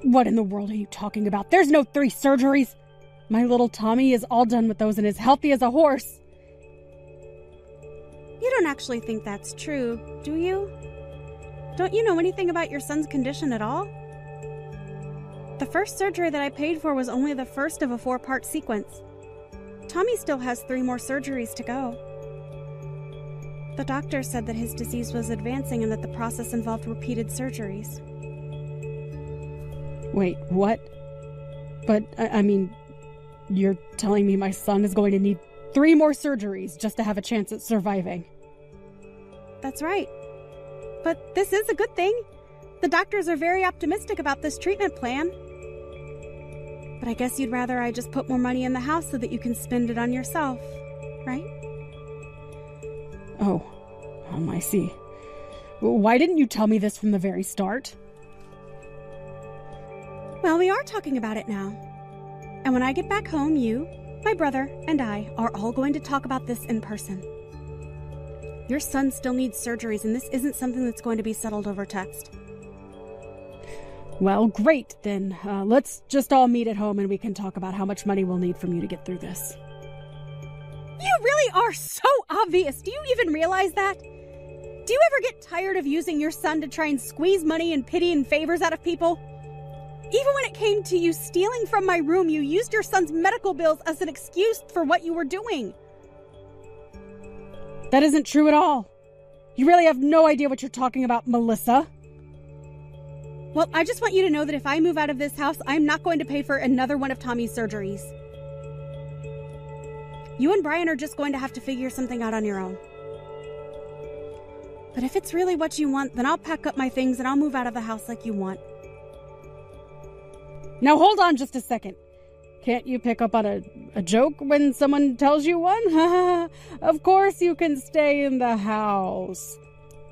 What in the world are you talking about? There's no 3 surgeries. My little Tommy is all done with those and is healthy as a horse. You don't actually think that's true, do you? Don't you know anything about your son's condition at all? The first surgery that I paid for was only the first of a 4-part sequence. Tommy still has 3 more surgeries to go. The doctor said that his disease was advancing and that the process involved repeated surgeries. Wait, what? But, I mean, you're telling me my son is going to need 3 more surgeries just to have a chance at surviving? That's right. But this is a good thing. The doctors are very optimistic about this treatment plan. But I guess you'd rather I just put more money in the house so that you can spend it on yourself, right? Oh, I see. Why didn't you tell me this from the very start? Well, we are talking about it now. And when I get back home, you, my brother, and I are all going to talk about this in person. Your son still needs surgeries, and this isn't something that's going to be settled over text. Well, great, then. Let's just all meet at home and we can talk about how much money we'll need from you to get through this. You really are so obvious. Do you even realize that? Do you ever get tired of using your son to try and squeeze money and pity and favors out of people? Even when it came to you stealing from my room, you used your son's medical bills as an excuse for what you were doing. That isn't true at all. You really have no idea what you're talking about, Melissa. Well, I just want you to know that if I move out of this house, I'm not going to pay for another one of Tommy's surgeries. You and Brian are just going to have to figure something out on your own. But if it's really what you want, then I'll pack up my things and I'll move out of the house like you want. Now hold on just a second. Can't you pick up on a joke when someone tells you one? Of course you can stay in the house.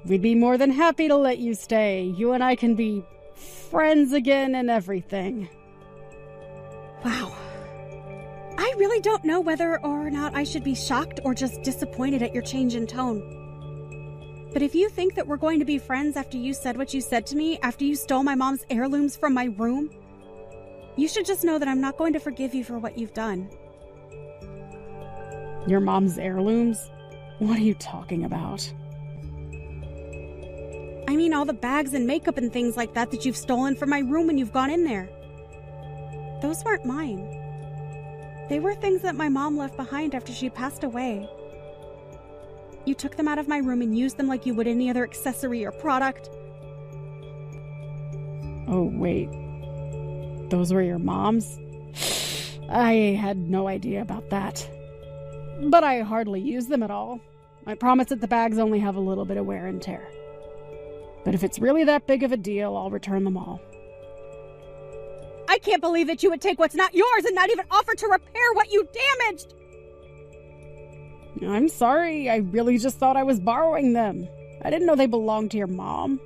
We'd be more than happy to let you stay. You and I can be friends again and everything. Wow. I really don't know whether or not I should be shocked or just disappointed at your change in tone. But if you think that we're going to be friends after you said what you said to me, after you stole my mom's heirlooms from my room, you should just know that I'm not going to forgive you for what you've done. Your mom's heirlooms? What are you talking about? I mean all the bags and makeup and things like that you've stolen from my room when you've gone in there. Those weren't mine. They were things that my mom left behind after she passed away. You took them out of my room and used them like you would any other accessory or product. Oh, wait. Those were your mom's? I had no idea about that. But I hardly use them at all. I promise that the bags only have a little bit of wear and tear. But if it's really that big of a deal, I'll return them all. I can't believe that you would take what's not yours and not even offer to repair what you damaged! I'm sorry, I really just thought I was borrowing them. I didn't know they belonged to your mom.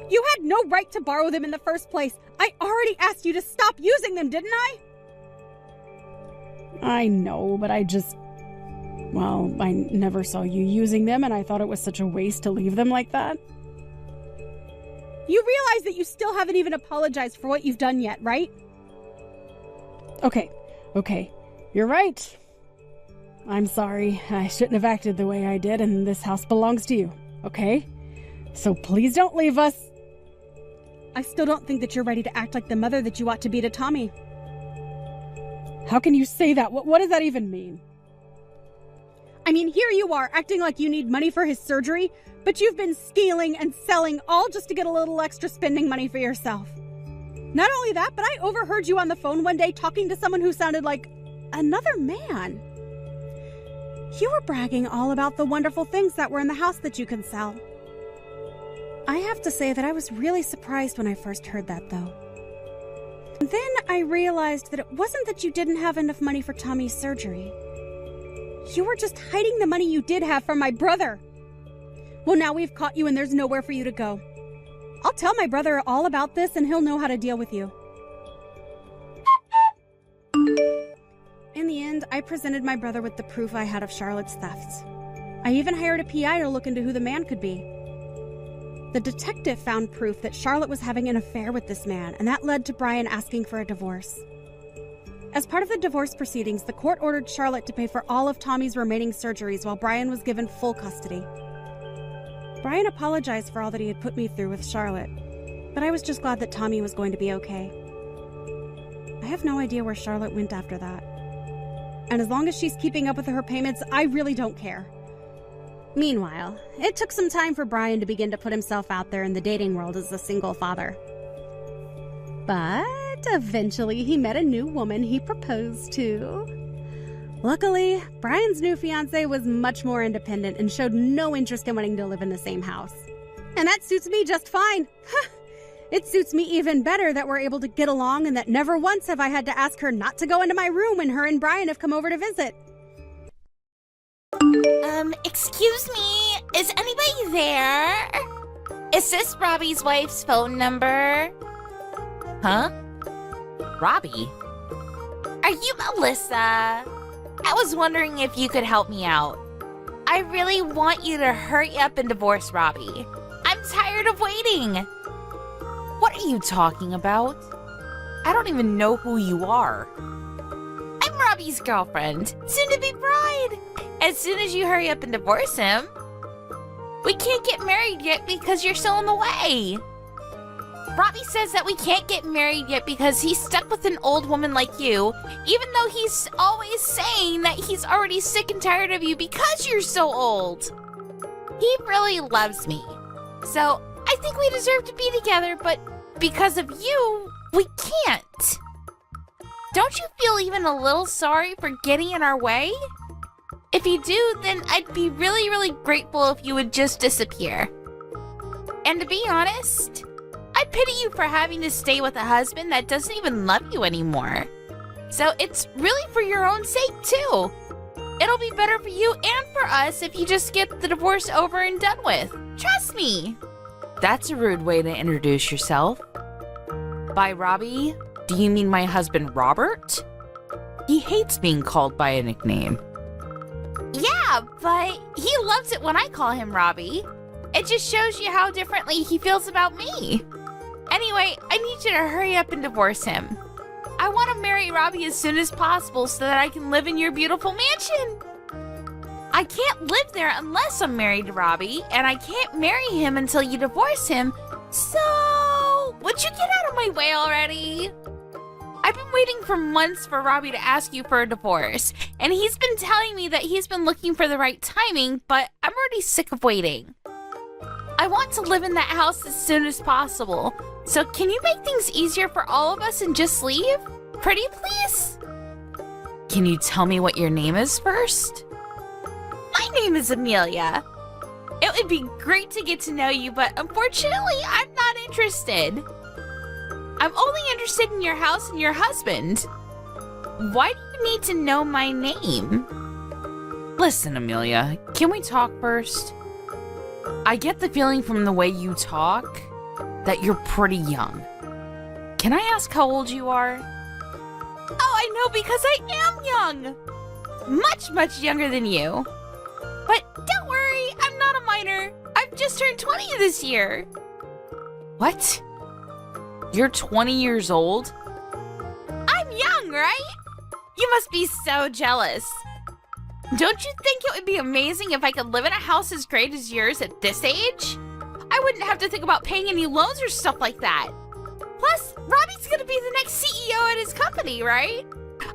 You had no right to borrow them in the first place. I already asked you to stop using them, didn't I? I know, but I never saw you using them, and I thought it was such a waste to leave them like that. You realize that you still haven't even apologized for what you've done yet, right? Okay. You're right. I'm sorry. I shouldn't have acted the way I did, and this house belongs to you, okay? So please don't leave us. I still don't think that you're ready to act like the mother that you ought to be to Tommy. How can you say that? What does that even mean? I mean, here you are, acting like you need money for his surgery, but you've been stealing and selling all just to get a little extra spending money for yourself. Not only that, but I overheard you on the phone one day talking to someone who sounded like another man. You were bragging all about the wonderful things that were in the house that you can sell. I have to say that I was really surprised when I first heard that, though. Then I realized that it wasn't that you didn't have enough money for Tommy's surgery. You were just hiding the money you did have from my brother. Well, now we've caught you and there's nowhere for you to go. I'll tell my brother all about this and he'll know how to deal with you. In the end, I presented my brother with the proof I had of Charlotte's thefts. I even hired a PI to look into who the man could be. The detective found proof that Charlotte was having an affair with this man, and that led to Brian asking for a divorce. As part of the divorce proceedings, the court ordered Charlotte to pay for all of Tommy's remaining surgeries while Brian was given full custody. Brian apologized for all that he had put me through with Charlotte, but I was just glad that Tommy was going to be okay. I have no idea where Charlotte went after that. And as long as she's keeping up with her payments, I really don't care. Meanwhile, it took some time for Brian to begin to put himself out there in the dating world as a single father. But eventually he met a new woman he proposed to. Luckily, Brian's new fiancée was much more independent and showed no interest in wanting to live in the same house. And that suits me just fine. It suits me even better that we're able to get along and that never once have I had to ask her not to go into my room when her and Brian have come over to visit. Excuse me, is anybody there? Is this Robbie's wife's phone number? Huh? Robbie? Are you Melissa? I was wondering if you could help me out. I really want you to hurry up and divorce Robbie. I'm tired of waiting. What are you talking about? I don't even know who you are. I'm Robbie's girlfriend, soon-to-be bride. As soon as you hurry up and divorce him, we can't get married yet because you're still in the way. Robbie says that we can't get married yet because he's stuck with an old woman like you, even though he's always saying that he's already sick and tired of you because you're so old. He really loves me, so I think we deserve to be together, but because of you, we can't. Don't you feel even a little sorry for getting in our way? If you do, then I'd be really, really grateful if you would just disappear. And to be honest, I pity you for having to stay with a husband that doesn't even love you anymore. So it's really for your own sake, too. It'll be better for you and for us if you just get the divorce over and done with. Trust me. That's a rude way to introduce yourself. By Robbie, do you mean my husband Robert? He hates being called by a nickname. Yeah, but he loves it when I call him Robbie. It just shows you how differently he feels about me. Anyway, I need you to hurry up and divorce him. I want to marry Robbie as soon as possible so that I can live in your beautiful mansion. I can't live there unless I'm married to Robbie, and I can't marry him until you divorce him. So, would you get out of my way already? I've been waiting for months for Robbie to ask you for a divorce, and he's been telling me that he's been looking for the right timing, but I'm already sick of waiting. I want to live in that house as soon as possible, so can you make things easier for all of us and just leave? Pretty please? Can you tell me what your name is first? My name is Amelia. It would be great to get to know you, but unfortunately, I'm not interested. I'm only interested in your house and your husband. Why do you need to know my name? Listen, Amelia, can we talk first? I get the feeling from the way you talk that you're pretty young. Can I ask how old you are? Oh, I know because I am young. Much, much younger than you. But don't worry, I'm not a minor. I've just turned 20 this year. What? You're 20 years old? I'm young, right? You must be so jealous. Don't you think it would be amazing if I could live in a house as great as yours at this age? I wouldn't have to think about paying any loans or stuff like that. Plus, Robbie's gonna be the next CEO at his company, right?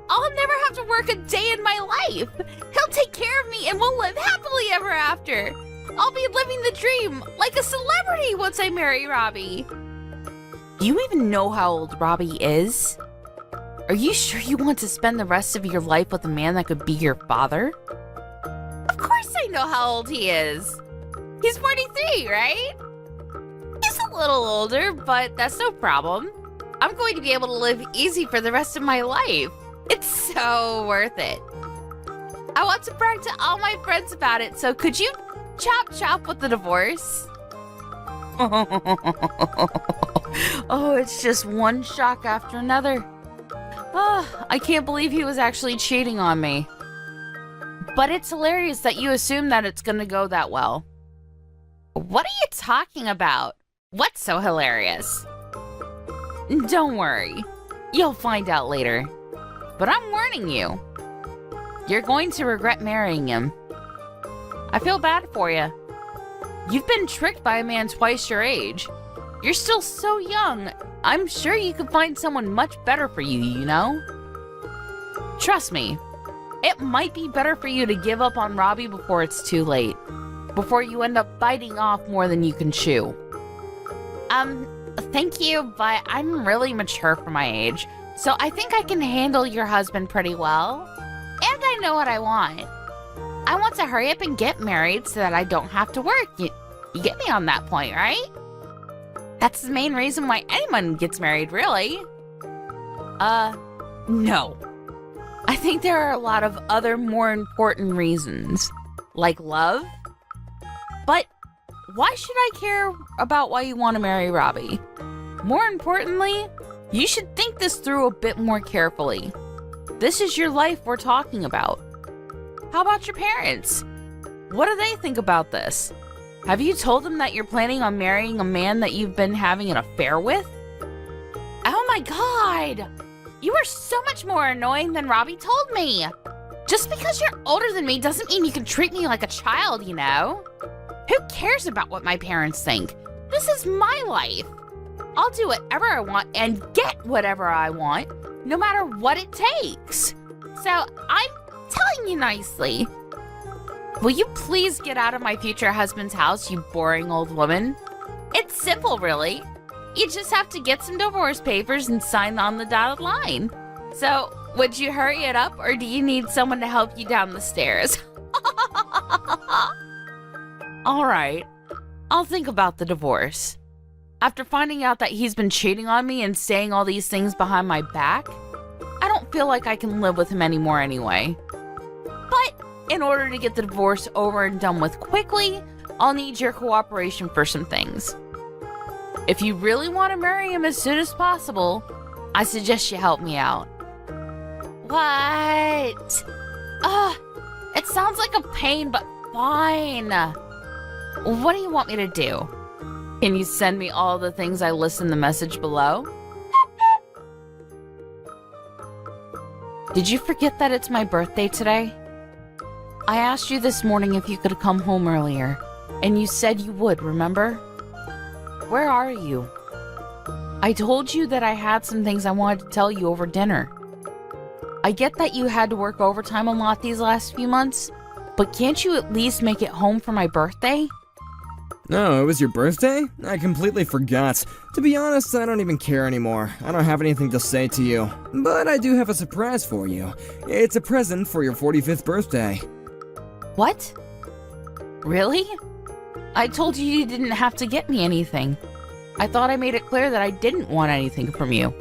I'll never have to work a day in my life. He'll take care of me and we'll live happily ever after. I'll be living the dream, like a celebrity once I marry Robbie. Do you even know how old Robbie is? Are you sure you want to spend the rest of your life with a man that could be your father? know how old he is. He's 43, right? He's a little older, but that's no problem. I'm going to be able to live easy for the rest of my life. It's so worth it. I want to brag to all my friends about it, so could you chop with the divorce? Oh, it's just one shock after another. Oh, I can't believe he was actually cheating on me. But it's hilarious that you assume that it's gonna go that well. What are you talking about? What's so hilarious? Don't worry. You'll find out later. But I'm warning you. You're going to regret marrying him. I feel bad for you. You've been tricked by a man twice your age. You're still so young. I'm sure you could find someone much better for you, you know? Trust me, it might be better for you to give up on Robbie before it's too late. Before you end up biting off more than you can chew. Thank you, but I'm really mature for my age, so I think I can handle your husband pretty well. And I know what I want. I want to hurry up and get married so that I don't have to work. You get me on that point, right? That's the main reason why anyone gets married, really. No. I think there are a lot of other more important reasons, like love. But why should I care about why you want to marry Robbie? More importantly, you should think this through a bit more carefully. This is your life we're talking about. How about your parents? What do they think about this? Have you told them that you're planning on marrying a man that you've been having an affair with? Oh my god! You are so much more annoying than Robbie told me! Just because you're older than me doesn't mean you can treat me like a child, you know? Who cares about what my parents think? This is my life. I'll do whatever I want and get whatever I want, no matter what it takes. So I'm telling you nicely. Will you please get out of my future husband's house, you boring old woman? It's simple, really. You just have to get some divorce papers and sign on the dotted line. So, would you hurry it up, or do you need someone to help you down the stairs? All right, I'll think about the divorce. After finding out that he's been cheating on me and saying all these things behind my back, I don't feel like I can live with him anymore anyway. But in order to get the divorce over and done with quickly, I'll need your cooperation for some things. If you really want to marry him as soon as possible, I suggest you help me out. What? It sounds like a pain, but fine. What do you want me to do? Can you send me all the things I list in the message below? Did you forget that it's my birthday today? I asked you this morning if you could come home earlier, and you said you would, remember? Where are you? I told you that I had some things I wanted to tell you over dinner. I get that you had to work overtime a lot these last few months, but can't you at least make it home for my birthday? Oh, it was your birthday? I completely forgot. To be honest, I don't even care anymore. I don't have anything to say to you. But I do have a surprise for you. It's a present for your 45th birthday. What? Really? I told you you didn't have to get me anything. I thought I made it clear that I didn't want anything from you.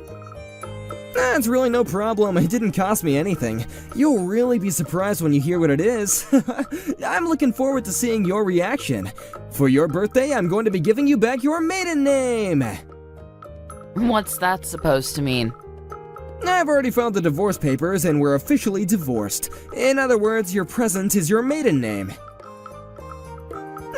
That's really no problem. It didn't cost me anything. You'll really be surprised when you hear what it is. I'm looking forward to seeing your reaction. For your birthday, I'm going to be giving you back your maiden name. What's that supposed to mean? I've already filed the divorce papers and we're officially divorced. In other words, your present is your maiden name.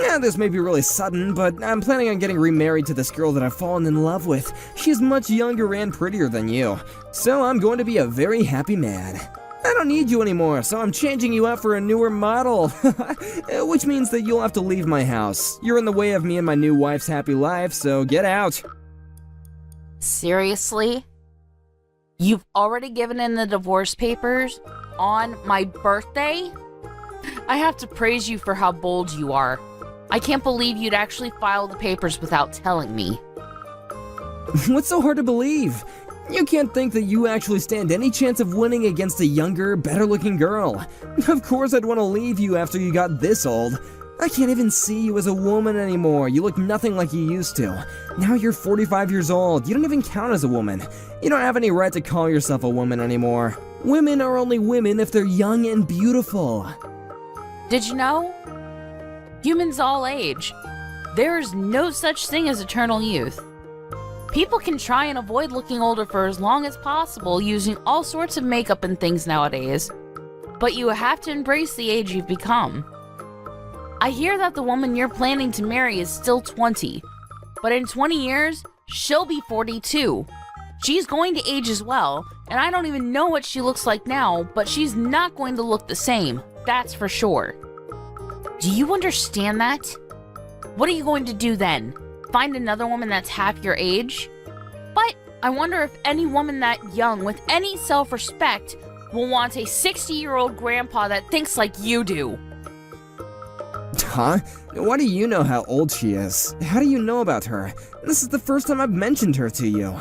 Yeah, this may be really sudden, but I'm planning on getting remarried to this girl that I've fallen in love with. She's much younger and prettier than you, so I'm going to be a very happy man. I don't need you anymore, so I'm changing you out for a newer model. Which means that you'll have to leave my house. You're in the way of me and my new wife's happy life, so get out. Seriously? You've already given in the divorce papers on my birthday? I have to praise you for how bold you are. I can't believe you'd actually file the papers without telling me. What's so hard to believe? You can't think that you actually stand any chance of winning against a younger, better-looking girl. Of course I'd want to leave you after you got this old. I can't even see you as a woman anymore. You look nothing like you used to. Now you're 45 years old. You don't even count as a woman. You don't have any right to call yourself a woman anymore. Women are only women if they're young and beautiful. Did you know? Humans all age. There is no such thing as eternal youth. People can try and avoid looking older for as long as possible using all sorts of makeup and things nowadays, but you have to embrace the age you've become. I hear that the woman you're planning to marry is still 20, but in 20 years, she'll be 42. She's going to age as well, and I don't even know what she looks like now, but she's not going to look the same, that's for sure. Do you understand that? What are you going to do then? Find another woman that's half your age? But I wonder if any woman that young with any self-respect will want a 60-year-old grandpa that thinks like you do. Huh? Why do you know how old she is? How do you know about her? This is the first time I've mentioned her to you.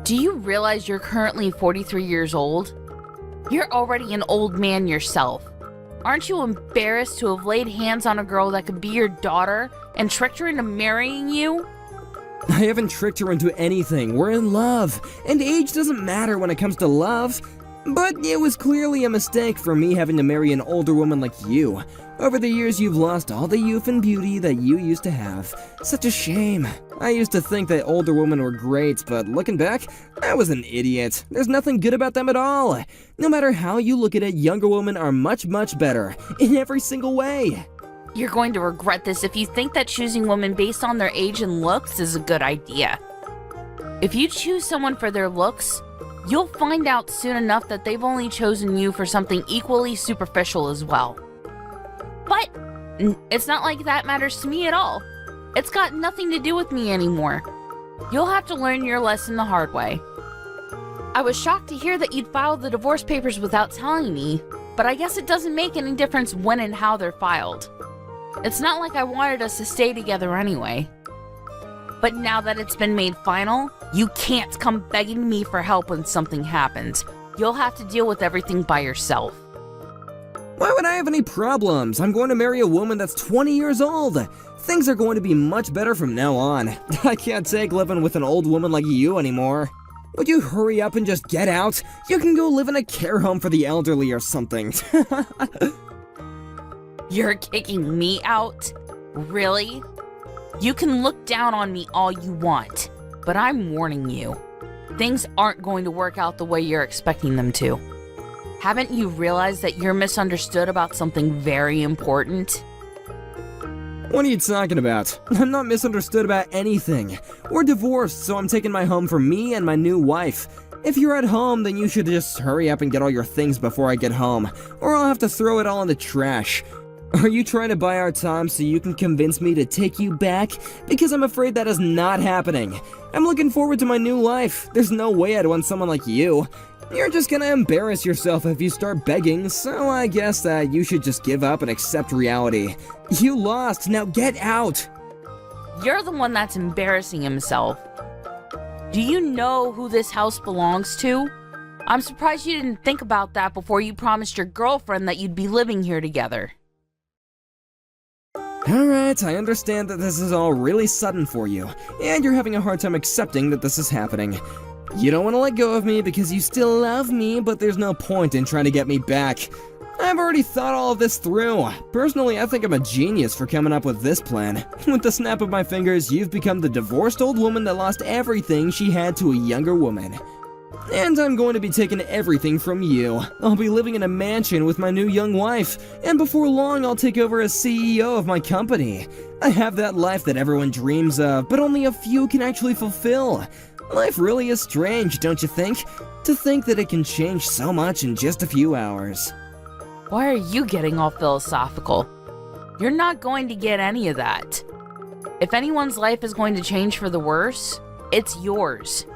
Do you realize you're currently 43 years old? You're already an old man yourself. Aren't you embarrassed to have laid hands on a girl that could be your daughter and tricked her into marrying you? I haven't tricked her into anything. We're in love, and age doesn't matter when it comes to love. But it was clearly a mistake for me having to marry an older woman like you. Over the years, you've lost all the youth and beauty that you used to have. Such a shame. I used to think that older women were great, but looking back, I was an idiot. There's nothing good about them at all. No matter how you look at it, younger women are much, much better, in every single way. You're going to regret this if you think that choosing women based on their age and looks is a good idea. If you choose someone for their looks, you'll find out soon enough that they've only chosen you for something equally superficial as well. But it's not like that matters to me at all. It's got nothing to do with me anymore. You'll have to learn your lesson the hard way. I was shocked to hear that you'd filed the divorce papers without telling me, but I guess it doesn't make any difference when and how they're filed. It's not like I wanted us to stay together anyway. But now that it's been made final, you can't come begging me for help when something happens. You'll have to deal with everything by yourself. Why would I have any problems? I'm going to marry a woman that's 20 years old. Things are going to be much better from now on. I can't take living with an old woman like you anymore. Would you hurry up and just get out? You can go live in a care home for the elderly or something. You're kicking me out? Really? You can look down on me all you want, but I'm warning you. Things aren't going to work out the way you're expecting them to. Haven't you realized that you're misunderstood about something very important? What are you talking about? I'm not misunderstood about anything. We're divorced, so I'm taking my home for me and my new wife. If you're at home, then you should just hurry up and get all your things before I get home, or I'll have to throw it all in the trash. Are you trying to buy our time so you can convince me to take you back? Because I'm afraid that is not happening. I'm looking forward to my new life. There's no way I'd want someone like you. You're just gonna embarrass yourself if you start begging, so I guess that you should just give up and accept reality. You lost, now get out! You're the one that's embarrassing himself. Do you know who this house belongs to? I'm surprised you didn't think about that before you promised your girlfriend that you'd be living here together. Alright, I understand that this is all really sudden for you, and you're having a hard time accepting that this is happening. You don't want to let go of me because you still love me, but there's no point in trying to get me back. I've already thought all of this through. Personally, I think I'm a genius for coming up with this plan. With the snap of my fingers, you've become the divorced old woman that lost everything she had to a younger woman. And I'm going to be taking everything from you. I'll be living in a mansion with my new young wife, and before long I'll take over as CEO of my company. I have that life that everyone dreams of, but only a few can actually fulfill. Life really is strange, don't you think? To think that it can change so much in just a few hours. Why are you getting all philosophical? You're not going to get any of that. If anyone's life is going to change for the worse, it's yours.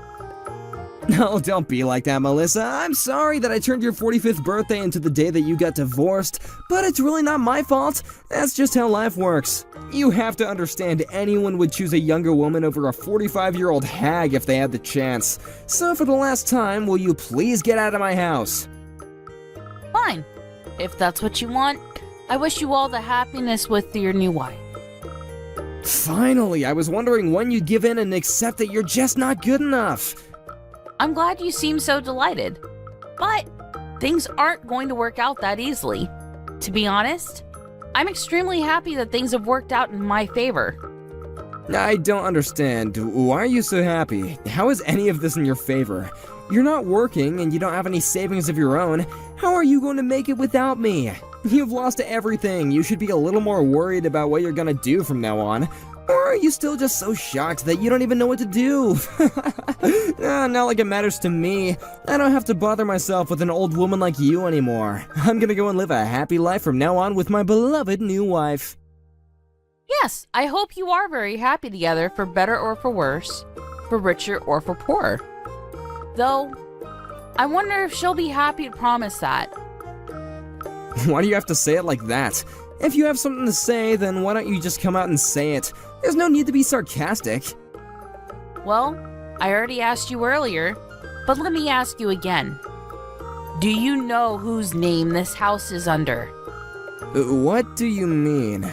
No, don't be like that, Melissa. I'm sorry that I turned your 45th birthday into the day that you got divorced, but it's really not my fault. That's just how life works. You have to understand anyone would choose a younger woman over a 45-year-old hag if they had the chance. So for the last time, will you please get out of my house? Fine. If that's what you want, I wish you all the happiness with your new wife. Finally, I was wondering when you'd give in and accept that you're just not good enough. I'm glad you seem so delighted. But things aren't going to work out that easily. To be honest, I'm extremely happy that things have worked out in my favor. I don't understand. Why are you so happy? How is any of this in your favor? You're not working and you don't have any savings of your own. How are you going to make it without me? You've lost everything. You should be a little more worried about what you're gonna do from now on. Or are you still just so shocked that you don't even know what to do? Not like it matters to me. I don't have to bother myself with an old woman like you anymore. I'm gonna go and live a happy life from now on with my beloved new wife. Yes, I hope you are very happy together, for better or for worse, for richer or for poorer. Though, I wonder if she'll be happy to promise that. Why do you have to say it like that? If you have something to say, then why don't you just come out and say it? There's no need to be sarcastic. Well, I already asked you earlier, but let me ask you again. Do you know whose name this house is under? What do you mean?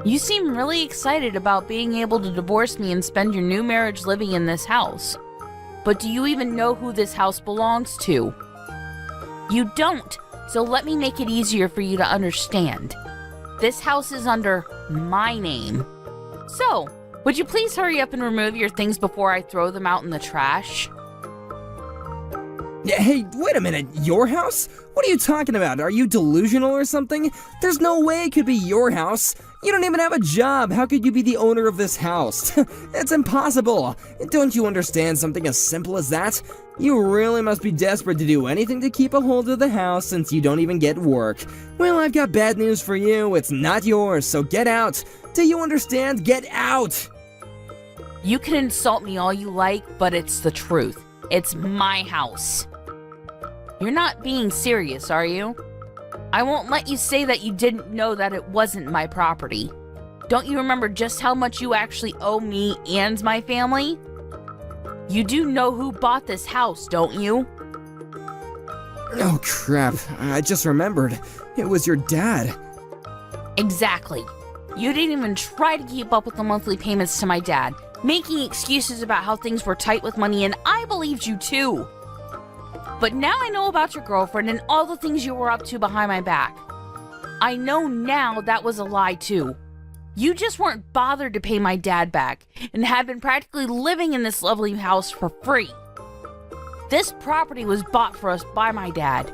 You seem really excited about being able to divorce me and spend your new marriage living in this house. But do you even know who this house belongs to? You don't, so let me make it easier for you to understand. This house is under my name. So, would you please hurry up and remove your things before I throw them out in the trash? Hey, wait a minute, your house? What are you talking about? Are you delusional or something? There's no way it could be your house. You don't even have a job. How could you be the owner of this house? It's impossible. Don't you understand something as simple as that? You really must be desperate to do anything to keep a hold of the house since you don't even get work. Well, I've got bad news for you. It's not yours, so get out. Do you understand? Get out! You can insult me all you like, but it's the truth. It's my house. You're not being serious, are you? I won't let you say that you didn't know that it wasn't my property. Don't you remember just how much you actually owe me and my family? You do know who bought this house, don't you? Oh crap, I just remembered. It was your dad. Exactly. You didn't even try to keep up with the monthly payments to my dad, making excuses about how things were tight with money, and I believed you too. But now I know about your girlfriend and all the things you were up to behind my back. I know now that was a lie too. You just weren't bothered to pay my dad back and had been practically living in this lovely house for free. This property was bought for us by my dad.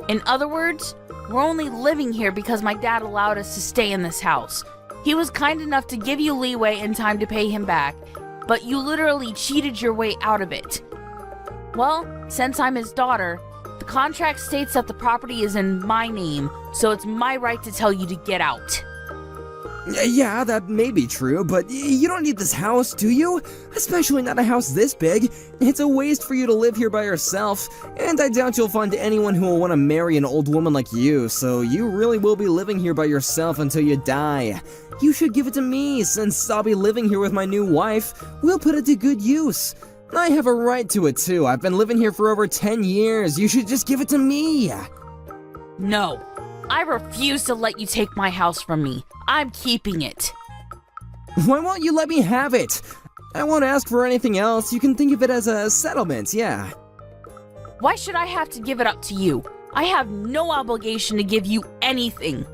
In other words, we're only living here because my dad allowed us to stay in this house. He was kind enough to give you leeway and time to pay him back, but you literally cheated your way out of it. Well, since I'm his daughter, the contract states that the property is in my name, so it's my right to tell you to get out. Yeah, that may be true, but you don't need this house, do you? Especially not a house this big. It's a waste for you to live here by yourself, and I doubt you'll find anyone who will want to marry an old woman like you, so you really will be living here by yourself until you die. You should give it to me, since I'll be living here with my new wife. We'll put it to good use. I have a right to it too. I've been living here for over 10 years. You should just give it to me. No, I refuse to let you take my house from me. I'm keeping it. Why won't you let me have it? I won't ask for anything else. You can think of it as a settlement, yeah. Why should I have to give it up to you? I have no obligation to give you anything.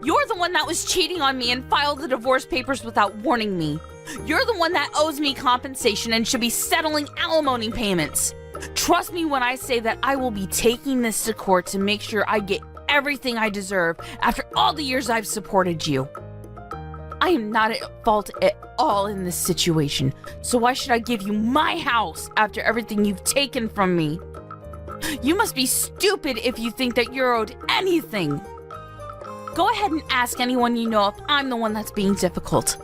You're the one that was cheating on me and filed the divorce papers without warning me. You're the one that owes me compensation and should be settling alimony payments. Trust me when I say that I will be taking this to court to make sure I get everything I deserve after all the years I've supported you. I am not at fault at all in this situation, so why should I give you my house after everything you've taken from me? You must be stupid if you think that you're owed anything. Go ahead and ask anyone you know if I'm the one that's being difficult.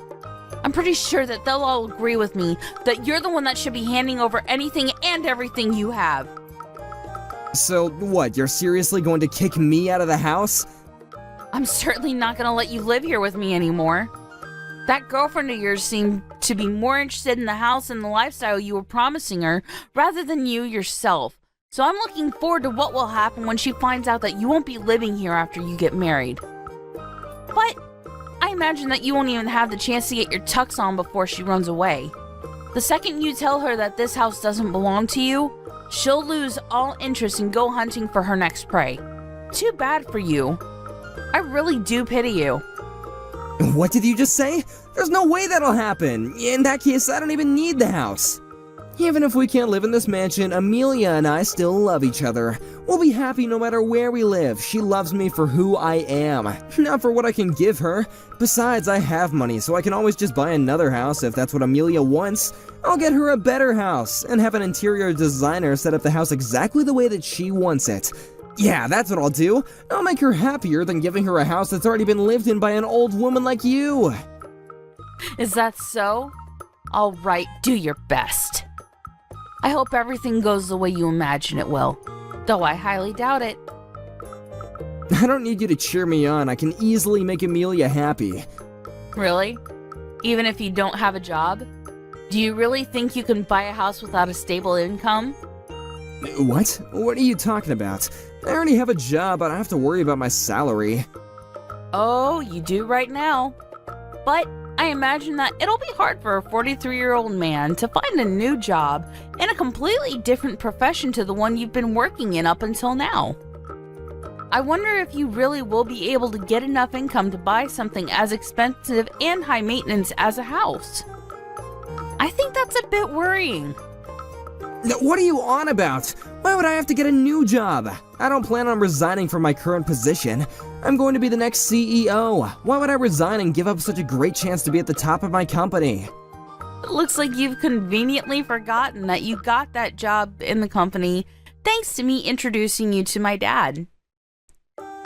I'm pretty sure that they'll all agree with me that you're the one that should be handing over anything and everything you have. So, what, you're seriously going to kick me out of the house? I'm certainly not going to let you live here with me anymore. That girlfriend of yours seemed to be more interested in the house and the lifestyle you were promising her rather than you yourself. So I'm looking forward to what will happen when she finds out that you won't be living here after you get married. But I imagine that you won't even have the chance to get your tux on before she runs away. The second you tell her that this house doesn't belong to you, she'll lose all interest and go hunting for her next prey. Too bad for you. I really do pity you. What did you just say? There's no way that'll happen. In that case, I don't even need the house. Even if we can't live in this mansion, Amelia and I still love each other. We'll be happy no matter where we live. She loves me for who I am, not for what I can give her. Besides, I have money, so I can always just buy another house if that's what Amelia wants. I'll get her a better house, and have an interior designer set up the house exactly the way that she wants it. Yeah, that's what I'll do. I'll make her happier than giving her a house that's already been lived in by an old woman like you. Is that so? All right, do your best. I hope everything goes the way you imagine it will, though I highly doubt it. I don't need you to cheer me on. I can easily make Amelia happy. Really? Even if you don't have a job? Do you really think you can buy a house without a stable income? What? What are you talking about? I already have a job, but I have to worry about my salary. Oh, you do right now. But I imagine that it'll be hard for a 43-year-old man to find a new job in a completely different profession to the one you've been working in up until now. I wonder if you really will be able to get enough income to buy something as expensive and high maintenance as a house. I think that's a bit worrying. What are you on about? Why would I have to get a new job? I don't plan on resigning from my current position. I'm going to be the next CEO. Why would I resign and give up such a great chance to be at the top of my company? It looks like you've conveniently forgotten that you got that job in the company thanks to me introducing you to my dad.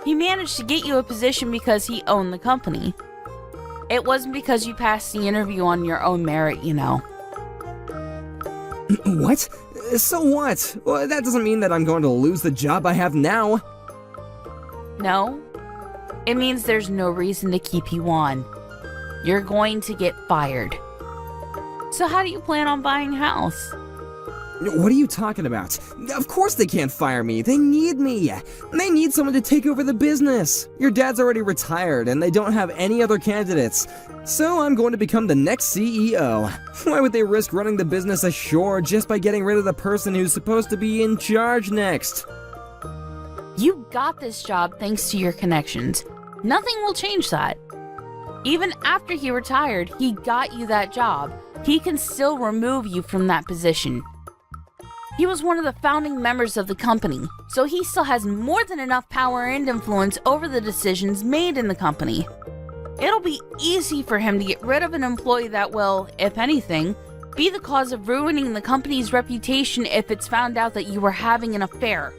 He managed to get you a position because he owned the company. It wasn't because you passed the interview on your own merit, you know. What? So what? Well, that doesn't mean that I'm going to lose the job I have now. No, it means there's no reason to keep you on. You're going to get fired. So how do you plan on buying a house? What are you talking about? Of course they can't fire me. They need me. They need someone to take over the business. Your dad's already retired and they don't have any other candidates. So I'm going to become the next CEO. Why would they risk running the business ashore just by getting rid of the person who's supposed to be in charge next? You got this job thanks to your connections. Nothing will change that. Even after he retired, he got you that job. He can still remove you from that position. He was one of the founding members of the company, so he still has more than enough power and influence over the decisions made in the company. It'll be easy for him to get rid of an employee that will, if anything, be the cause of ruining the company's reputation if it's found out that you were having an affair.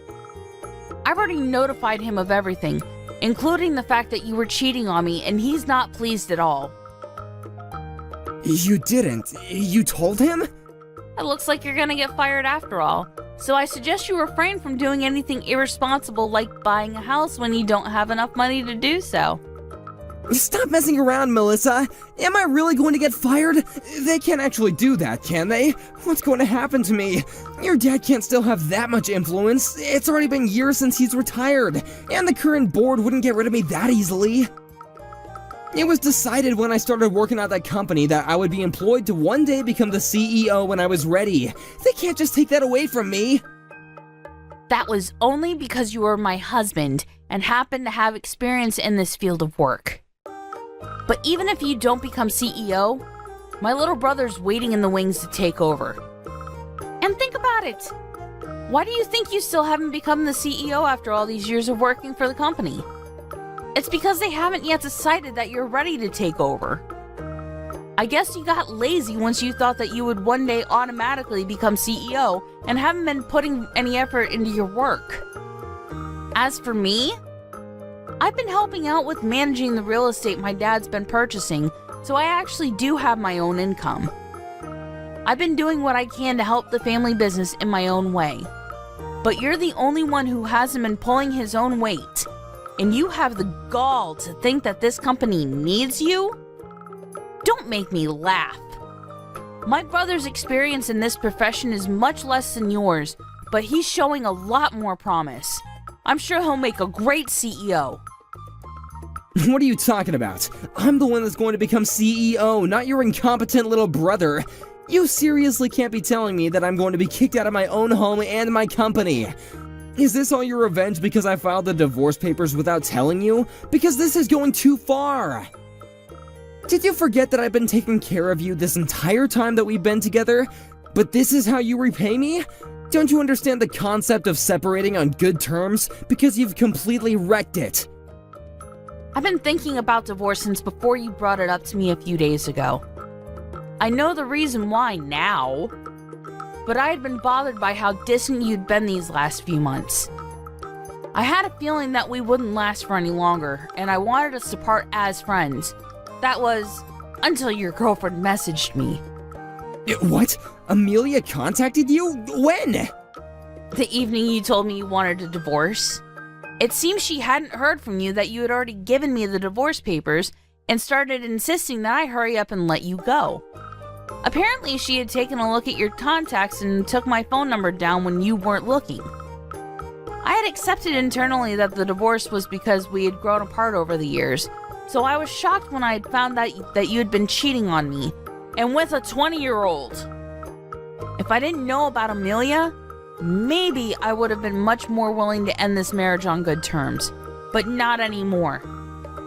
I've already notified him of everything, including the fact that you were cheating on me, and he's not pleased at all. You didn't? You told him? It looks like you're gonna get fired after all, so I suggest you refrain from doing anything irresponsible like buying a house when you don't have enough money to do so. Stop messing around, Melissa. Am I really going to get fired? They can't actually do that, can they? What's going to happen to me? Your dad can't still have that much influence. It's already been years since he's retired, and the current board wouldn't get rid of me that easily. It was decided when I started working at that company that I would be employed to one day become the CEO when I was ready. They can't just take that away from me. That was only because you were my husband and happened to have experience in this field of work. But even if you don't become CEO, my little brother's waiting in the wings to take over. And think about it. Why do you think you still haven't become the CEO after all these years of working for the company? It's because they haven't yet decided that you're ready to take over. I guess you got lazy once you thought that you would one day automatically become CEO and haven't been putting any effort into your work. As for me, I've been helping out with managing the real estate my dad's been purchasing so I actually do have my own income. I've been doing what I can to help the family business in my own way. But you're the only one who hasn't been pulling his own weight. And you have the gall to think that this company needs you? Don't make me laugh. My brother's experience in this profession is much less than yours, but he's showing a lot more promise. I'm sure he'll make a great CEO. What are you talking about? I'm the one that's going to become CEO, not your incompetent little brother. You seriously can't be telling me that I'm going to be kicked out of my own home and my company. Is this all your revenge because I filed the divorce papers without telling you? Because this is going too far. Did you forget that I've been taking care of you this entire time that we've been together? But this is how you repay me? Don't you understand the concept of separating on good terms? Because you've completely wrecked it. I've been thinking about divorce since before you brought it up to me a few days ago. I know the reason why now, but I had been bothered by how distant you'd been these last few months. I had a feeling that we wouldn't last for any longer, and I wanted us to part as friends. That was until your girlfriend messaged me. What? Amelia contacted you? When? The evening you told me you wanted a divorce. It seems she hadn't heard from you that you had already given me the divorce papers and started insisting that I hurry up and let you go. Apparently, she had taken a look at your contacts and took my phone number down when you weren't looking. I had accepted internally that the divorce was because we had grown apart over the years, so I was shocked when I had found that you had been cheating on me, and with a 20-year-old. If I didn't know about Amelia, maybe I would have been much more willing to end this marriage on good terms, but not anymore.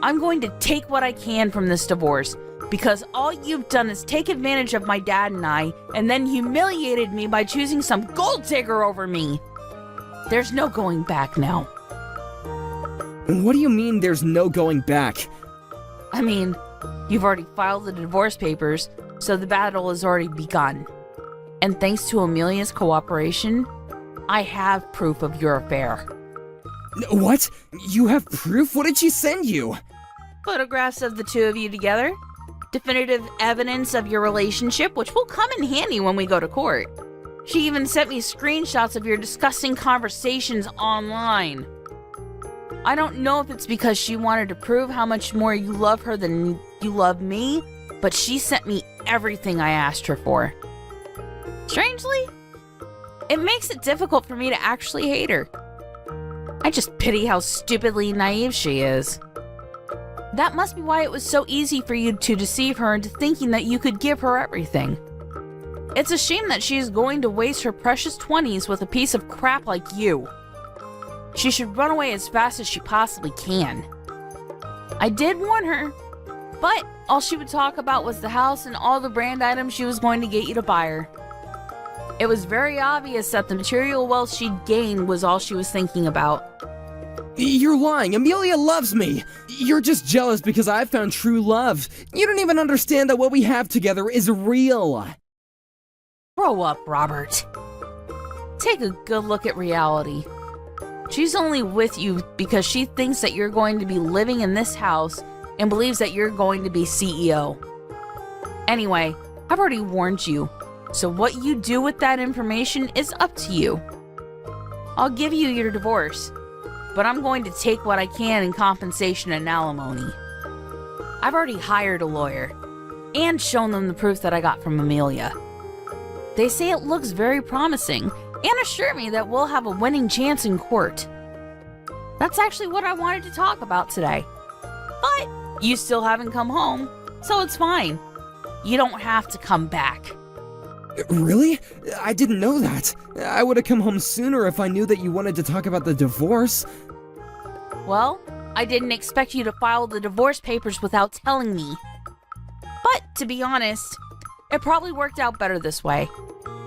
I'm going to take what I can from this divorce, because all you've done is take advantage of my dad and I, and then humiliated me by choosing some gold digger over me. There's no going back now. What do you mean there's no going back? I mean, you've already filed the divorce papers, so the battle has already begun. And thanks to Amelia's cooperation, I have proof of your affair. What? You have proof? What did she send you? Photographs of the two of you together. Definitive evidence of your relationship, which will come in handy when we go to court. She even sent me screenshots of your disgusting conversations online. I don't know if it's because she wanted to prove how much more you love her than you love me, but she sent me everything I asked her for. Strangely, it makes it difficult for me to actually hate her. I just pity how stupidly naive she is. That must be why it was so easy for you to deceive her into thinking that you could give her everything. It's a shame that she is going to waste her precious 20s with a piece of crap like you. She should run away as fast as she possibly can. I did warn her, but all she would talk about was the house and all the brand items she was going to get you to buy her. It was very obvious that the material wealth she'd gained was all she was thinking about. You're lying. Amelia loves me. You're just jealous because I found true love. You don't even understand that what we have together is real. Grow up, Robert. Take a good look at reality. She's only with you because she thinks that you're going to be living in this house and believes that you're going to be CEO. Anyway, I've already warned you, so what you do with that information is up to you. I'll give you your divorce, but I'm going to take what I can in compensation and alimony. I've already hired a lawyer and shown them the proof that I got from Amelia. They say it looks very promising and assure me that we'll have a winning chance in court. That's actually what I wanted to talk about today. But you still haven't come home, so it's fine. You don't have to come back. Really? I didn't know that. I would have come home sooner if I knew that you wanted to talk about the divorce. Well, I didn't expect you to file the divorce papers without telling me. But to be honest, it probably worked out better this way.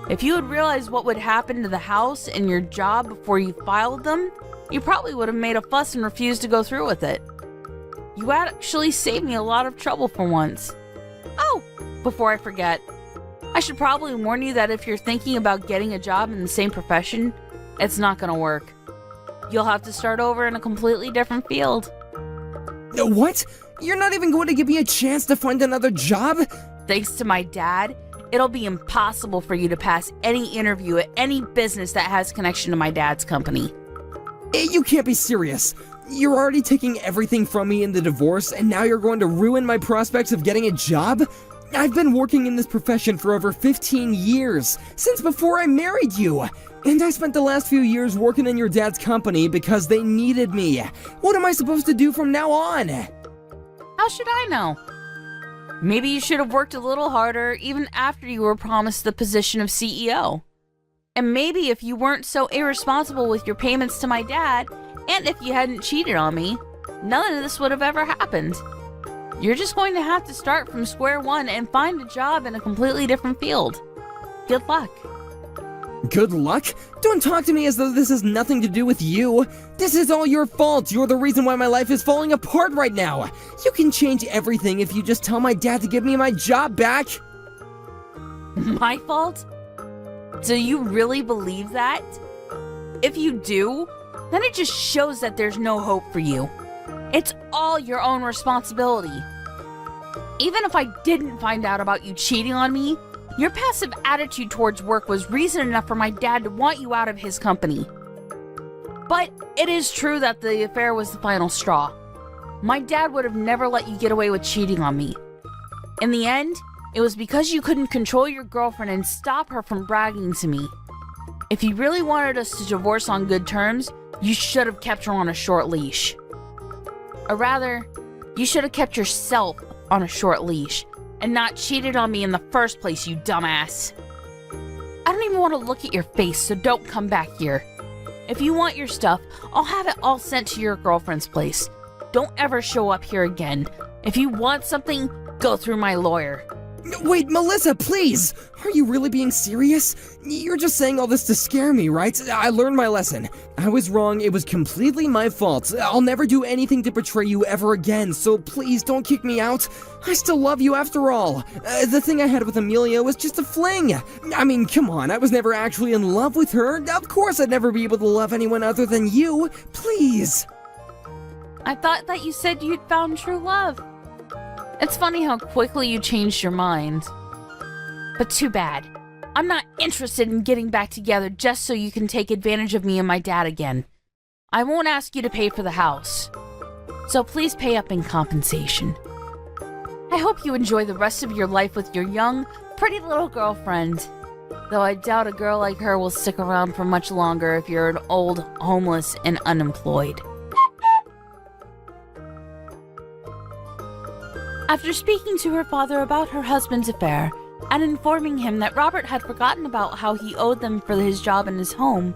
If you had realized what would happen to the house and your job before you filed them, you probably would have made a fuss and refused to go through with it. You actually saved me a lot of trouble for once. Oh, before I forget, I should probably warn you that if you're thinking about getting a job in the same profession, it's not gonna work. You'll have to start over in a completely different field. What? You're not even going to give me a chance to find another job? Thanks to my dad, it'll be impossible for you to pass any interview at any business that has connection to my dad's company. You can't be serious. You're already taking everything from me in the divorce, and now you're going to ruin my prospects of getting a job? I've been working in this profession for over 15 years, since before I married you. And I spent the last few years working in your dad's company because they needed me. What am I supposed to do from now on? How should I know? Maybe you should have worked a little harder even after you were promised the position of CEO. And maybe if you weren't so irresponsible with your payments to my dad, and if you hadn't cheated on me, none of this would have ever happened. You're just going to have to start from square one and find a job in a completely different field. Good luck. Good luck? Don't talk to me as though this has nothing to do with you. This is all your fault. You're the reason why my life is falling apart right now. You can change everything if you just tell my dad to give me my job back. My fault? Do you really believe that? If you do, then it just shows that there's no hope for you. It's all your own responsibility. Even if I didn't find out about you cheating on me, your passive attitude towards work was reason enough for my dad to want you out of his company. But it is true that the affair was the final straw. My dad would have never let you get away with cheating on me. In the end, it was because you couldn't control your girlfriend and stop her from bragging to me. If you really wanted us to divorce on good terms, you should have kept her on a short leash. Or rather, you should have kept yourself on a short leash and not cheated on me in the first place, you dumbass. I don't even want to look at your face, so don't come back here. If you want your stuff, I'll have it all sent to your girlfriend's place. Don't ever show up here again. If you want something, go through my lawyer. Wait, Melissa, please! Are you really being serious? You're just saying all this to scare me, right? I learned my lesson. I was wrong, it was completely my fault. I'll never do anything to betray you ever again, so please don't kick me out. I still love you after all. The thing I had with Amelia was just a fling. I mean, come on, I was never actually in love with her. Of course I'd never be able to love anyone other than you. Please. I thought that you said you'd found true love. It's funny how quickly you changed your mind. But too bad. I'm not interested in getting back together just so you can take advantage of me and my dad again. I won't ask you to pay for the house. So please pay up in compensation. I hope you enjoy the rest of your life with your young, pretty little girlfriend. Though I doubt a girl like her will stick around for much longer if you're an old, homeless, and unemployed. After speaking to her father about her husband's affair, and informing him that Robert had forgotten about how he owed them for his job in his home,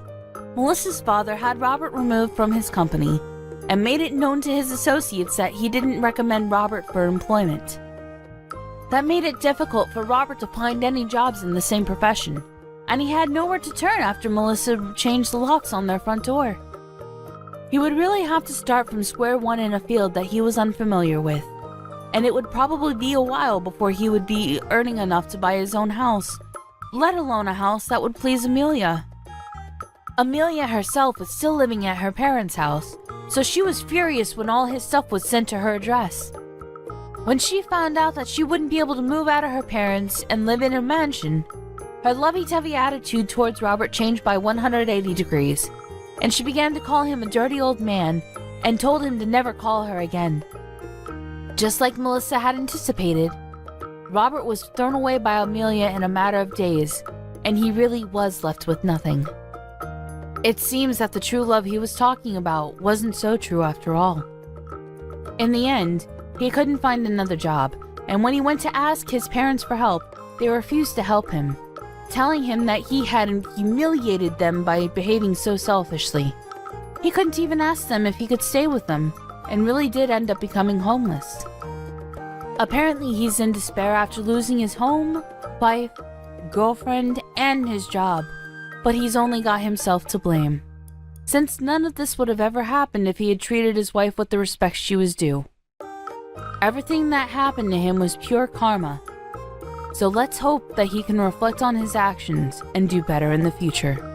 Melissa's father had Robert removed from his company, and made it known to his associates that he didn't recommend Robert for employment. That made it difficult for Robert to find any jobs in the same profession, and he had nowhere to turn after Melissa changed the locks on their front door. He would really have to start from square one in a field that he was unfamiliar with. And it would probably be a while before he would be earning enough to buy his own house, let alone a house that would please Amelia. Amelia herself was still living at her parents' house, so she was furious when all his stuff was sent to her address. When she found out that she wouldn't be able to move out of her parents and live in a mansion, her lovey-dovey attitude towards Robert changed by 180 degrees, and she began to call him a dirty old man and told him to never call her again. Just like Melissa had anticipated, Robert was thrown away by Amelia in a matter of days, and he really was left with nothing. It seems that the true love he was talking about wasn't so true after all. In the end, he couldn't find another job, and when he went to ask his parents for help, they refused to help him, telling him that he had humiliated them by behaving so selfishly. He couldn't even ask them if he could stay with them, and really did end up becoming homeless. Apparently he's in despair after losing his home, wife, girlfriend, and his job, but he's only got himself to blame, since none of this would have ever happened if he had treated his wife with the respect she was due. Everything that happened to him was pure karma, so let's hope that he can reflect on his actions and do better in the future.